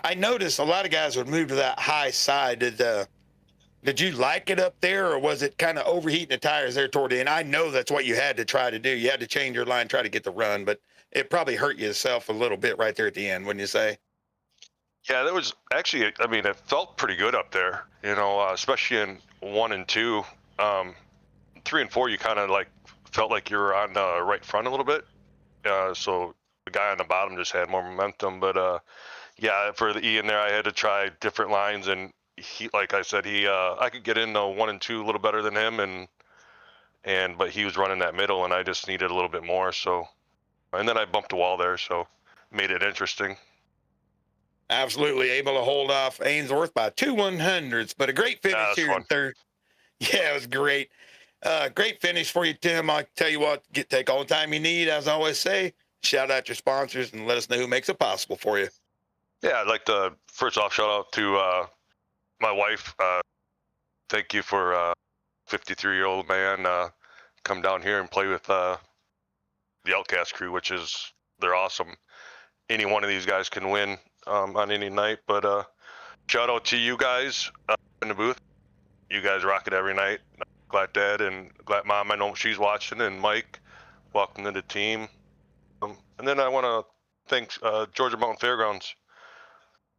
I noticed a lot of guys would move to that high side. Did you like it up there, or was it kind of overheating the tires there toward the end? I know that's what you had to try to do. You had to change your line, try to get the run, but it probably hurt yourself a little bit right there at the end, wouldn't you say? yeah, that was actually, I mean, it felt pretty good up there, you know, especially in 1 and 2. 3 and 4, you kind of like felt like you were on the right front a little bit. So the guy on the bottom just had more momentum. But yeah, for the Ian there, I had to try different lines, and he, like I said, I could get in the 1 and 2 a little better than him, but he was running that middle, and I just needed a little bit more. So, and then I bumped a wall there, so made it interesting. Absolutely able to hold off Ainsworth by 2 100s, but a great finish here in third. Yeah, it was great. Great finish for you, Tim. I tell you what, take all the time you need. As I always say, shout out your sponsors and let us know who makes it possible for you. Yeah, I'd like to first off shout out to my wife. Thank you for 53-year-old man come down here and play with the Outcast crew, they're awesome. Any one of these guys can win on any night, but shout out to you guys in the booth. You guys rock it every night. Glad Dad and Glad Mom, I know she's watching, and Mike, welcome to the team. And then I want to thank Georgia Mountain Fairgrounds,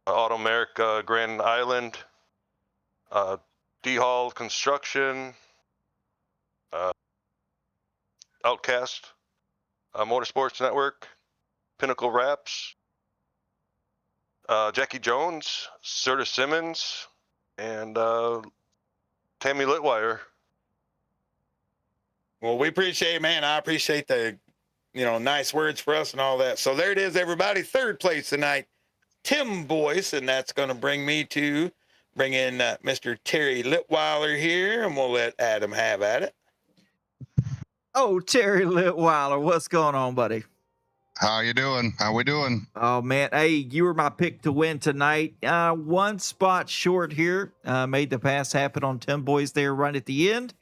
Auto America Grand Island, D-Hall Construction, Outcast Motorsports Network, Pinnacle Wraps, Jackie Jones, Serta Simmons, and Tammy Litwire. Well, we appreciate it, man. I appreciate the, nice words for us and all that. So there it is, everybody. Third place tonight, Tim Boyce, and that's going to bring in Mr. Terry Litweiler here, and we'll let Adam have at it. Oh, Terry Litweiler, what's going on, buddy? How you doing? How we doing? Oh, man. Hey, you were my pick to win tonight. 1 spot short here. Made the pass happen on Tim Boyce there right at the end.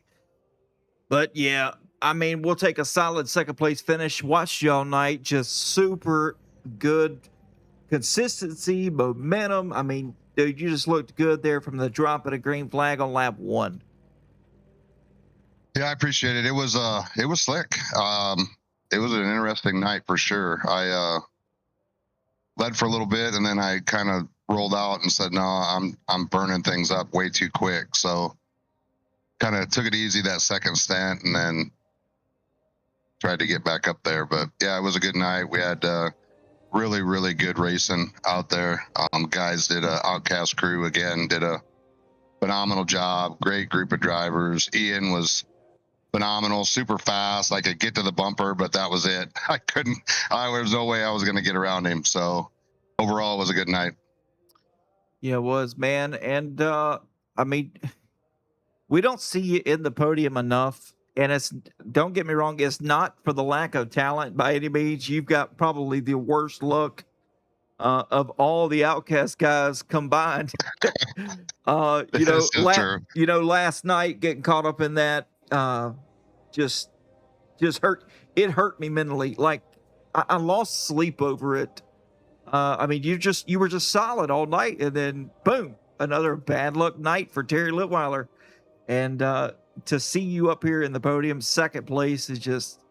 But, yeah, I mean, we'll take a solid second-place finish. Watched you all night. Just super good consistency, momentum. I mean, dude, you just looked good there from the drop of the green flag on lap 1. Yeah, I appreciate it. It was slick. It was an interesting night for sure. I led for a little bit, and then I kind of rolled out and said, no, I'm burning things up way too quick. So kind of took it easy that second stint, and then tried to get back up there. But yeah, it was a good night. We had really, really good racing out there. Guys did a Outcast crew again, did a phenomenal job. Great group of drivers. Ian was phenomenal, super fast. I could get to the bumper, but that was it. There was no way I was going to get around him. So overall, it was a good night. Yeah, it was, man. And I mean, we don't see you in the podium enough. And don't get me wrong, it's not for the lack of talent by any means. You've got probably the worst luck of all the Outcast guys combined. Last night getting caught up in that just hurt. It hurt me mentally. Like I lost sleep over it. I mean, you were just solid all night, and then boom, another bad luck night for Terry Litweiler. And to see you up here in the podium, second place, is just,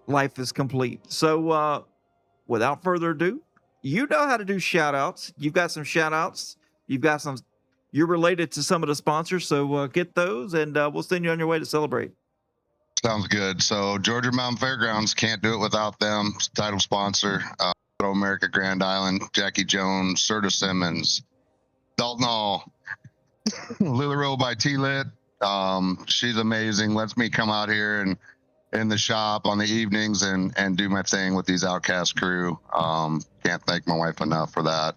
life is complete. So without further ado, you know how to do shout outs. You've got some shout outs. You're related to some of the sponsors, so get those, and we'll send you on your way to celebrate. Sounds good. So Georgia Mountain Fairgrounds, can't do it without them. Title sponsor, Auto America Grand Island, Jackie Jones, Serta Simmons, Dalton Hall, Lily Rowe by T-Lit. She's amazing. Lets me come out here and in the shop on the evenings and do my thing with these Outcast crew. Can't thank my wife enough for that.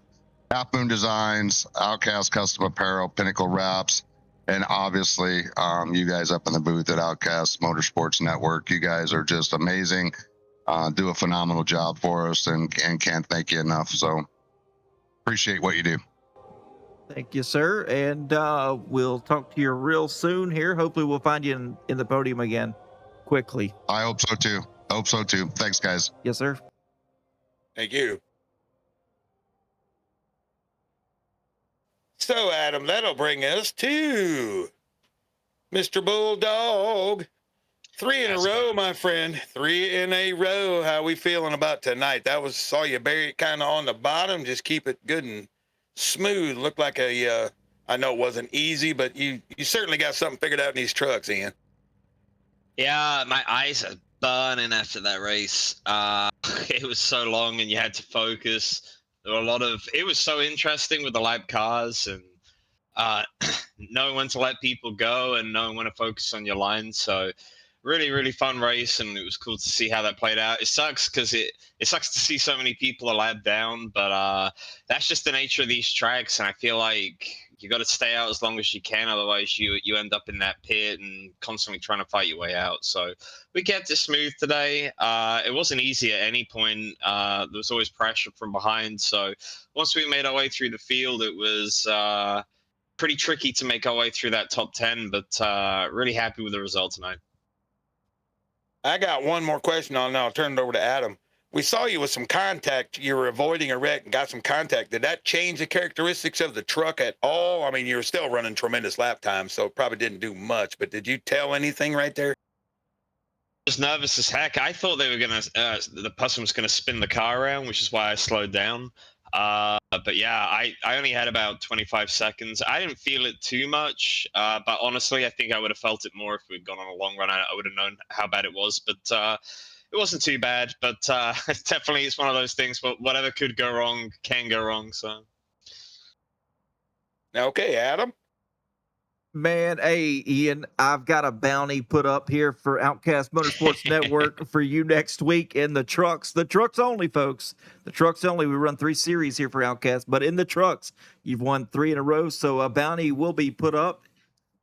Half Moon Designs, Outcast Custom Apparel, Pinnacle Wraps, and obviously you guys up in the booth at Outcast Motorsports Network. You guys are just amazing. Do a phenomenal job for us, and can't thank you enough. So appreciate what you do. Thank you, sir. And we'll talk to you real soon here. Hopefully we'll find you in the podium again quickly. I hope so too. Thanks, guys. Yes, sir. Thank you. So, Adam, that'll bring us to Mr. Bulldog. 3 in a row, my friend. 3 in a row. How we feeling about tonight? Saw you bury it kind of on the bottom. Just keep it good and smooth. Looked like I know it wasn't easy, but you certainly got something figured out in these trucks, Ian. Yeah, my eyes are burning after that race. It was so long and you had to focus. There were it was so interesting with the lap cars and knowing when to let people go and knowing when to focus on your line. So really, really fun race, and it was cool to see how that played out. It sucks because it sucks to see so many people a lap down, but that's just the nature of these tracks, and I feel like you got to stay out as long as you can, otherwise you end up in that pit and constantly trying to fight your way out. So we kept it smooth today. It wasn't easy at any point. There was always pressure from behind. So once we made our way through the field, it was pretty tricky to make our way through that top 10, but really happy with the result tonight. I got one more question on, and I'll turn it over to Adam. We saw you with some contact. You were avoiding a wreck and got some contact. Did that change the characteristics of the truck at all? I mean, you were still running tremendous lap time, so it probably didn't do much, but did you tell anything right there? I was nervous as heck. I thought they were the person was gonna spin the car around, which is why I slowed down. But yeah, I only had about 25 seconds. I didn't feel it too much, but honestly, I think I would have felt it more if we'd gone on a long run. I would have known how bad it was, but it wasn't too bad. But definitely, it's one of those things. But whatever could go wrong can go wrong. So. Okay, Adam. Man, hey, Ian, I've got a bounty put up here for Outcast Motorsports Network for you next week in the trucks. The trucks only, folks. The trucks only. We run 3 series here for Outcast, but in the trucks, you've won 3 in a row, so a bounty will be put up.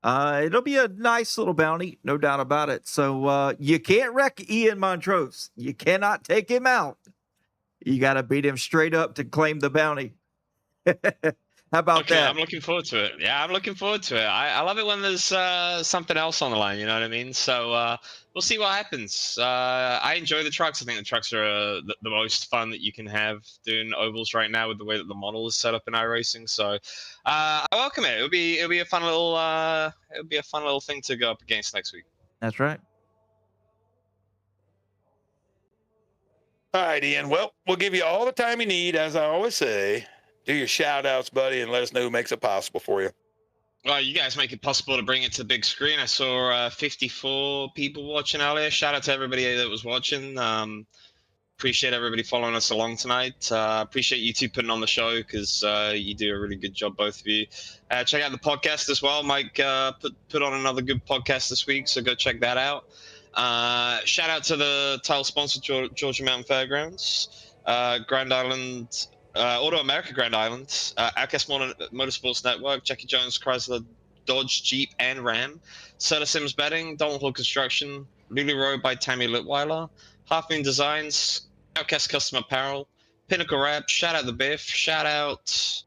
It'll be a nice little bounty, no doubt about it. So you can't wreck Ian Montrose. You cannot take him out. You got to beat him straight up to claim the bounty. How about that? I'm looking forward to it. Yeah, I'm looking forward to it. I love it when there's something else on the line, you know what I mean? So we'll see what happens. I enjoy the trucks. I think the trucks are the most fun that you can have doing ovals right now with the way that the model is set up in iRacing. So I welcome it. It'll be a fun little thing to go up against next week. That's right. All right, Ian. Well, we'll give you all the time you need, as I always say. Do your shout outs, buddy, and let us know who makes it possible for you. Well, you guys make it possible to bring it to the big screen. I saw 54 people watching earlier. Shout out to everybody that was watching. Appreciate everybody following us along tonight. Appreciate you two putting on the show because you do a really good job, both of you. Check out the podcast as well. Mike put on another good podcast this week, so go check that out. Shout out to the title sponsor, Georgia Mountain Fairgrounds, Grand Island. Auto America Grand Island, Outcast Motorsports Network, Jackie Jones, Chrysler, Dodge, Jeep, and Ram, Sutter Sims Betting, Donald Hall Construction, Lulu Road by Tammy Litweiler, Half Moon Designs, Outcast Custom Apparel, Pinnacle Wrap, shout out the Biff, shout out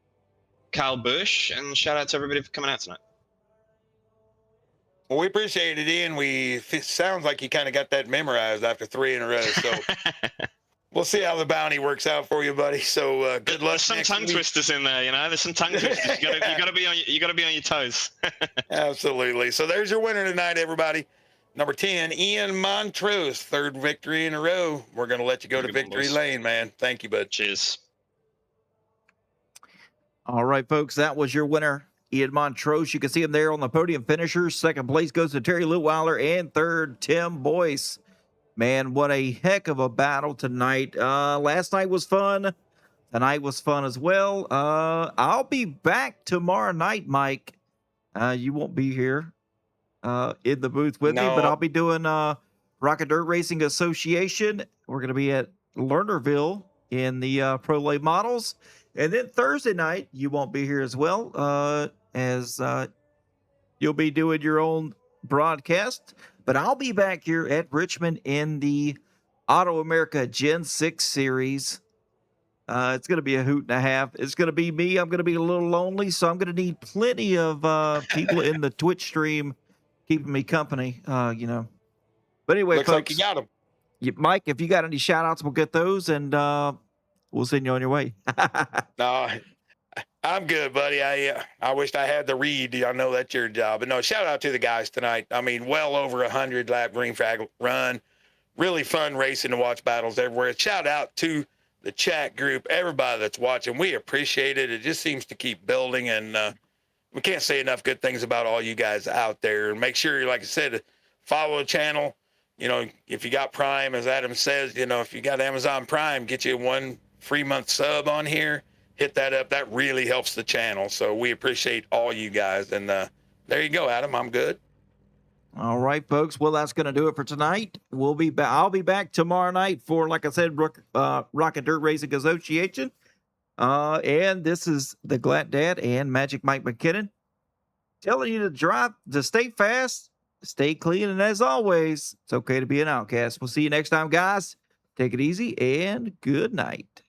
Kyle Busch, and shout out to everybody for coming out tonight. Well, we appreciate it, Ian. It sounds like you kind of got that memorized after 3 in a row, so... We'll see how the bounty works out for you, buddy. So good luck. There's some tongue twisters in there, you know. There's some tongue twisters. You gotta be on your toes. Absolutely. So there's your winner tonight, everybody. Number 10, Ian Montrose, 3rd victory in a row. We're gonna let you go to victory lane, man. Thank you, bud. Cheers. All right, folks, that was your winner, Ian Montrose. You can see him there on the podium finishers. 2nd place goes to Terry Litweiler, and 3rd, Tim Boyce. Man, what a heck of a battle tonight. Last night was fun. Tonight was fun as well. I'll be back tomorrow night, Mike. You won't be here in the booth with me, but I'll be doing Rocket Dirt Racing Association. We're going to be at Lernerville in the Pro Lay Models. And then Thursday night, you won't be here as well, as you'll be doing your own broadcast. But I'll be back here at Richmond in the Auto America Gen 6 series. It's going to be a hoot and a half. It's going to be me. I'm going to be a little lonely, so I'm going to need plenty of people in the Twitch stream keeping me company, you know. But anyway, Looks folks, like you got them. Mike, if you got any shout outs, we'll get those, and we'll send you on your way. No, I'm good, buddy. I wished I had the read. I know that's your job. But no, shout out to the guys tonight. I mean, well over 100 lap green flag run. Really fun racing to watch battles everywhere. Shout out to the chat group, everybody that's watching. We appreciate it. It just seems to keep building, and we can't say enough good things about all you guys out there. Make sure, like I said, follow the channel. You know, if you got Prime, as Adam says, you know, if you got Amazon Prime, get you 1 free month sub on here. Hit that up. That really helps the channel. So we appreciate all you guys. And there you go, Adam. I'm good. All right, folks. Well, that's going to do it for tonight. We'll be back. I'll be back tomorrow night for, like I said, Rocket Dirt Racing Association. And this is the Glad Dad and Magic Mike McKinnon telling you to stay fast, stay clean, and as always, it's okay to be an outcast. We'll see you next time, guys. Take it easy and good night.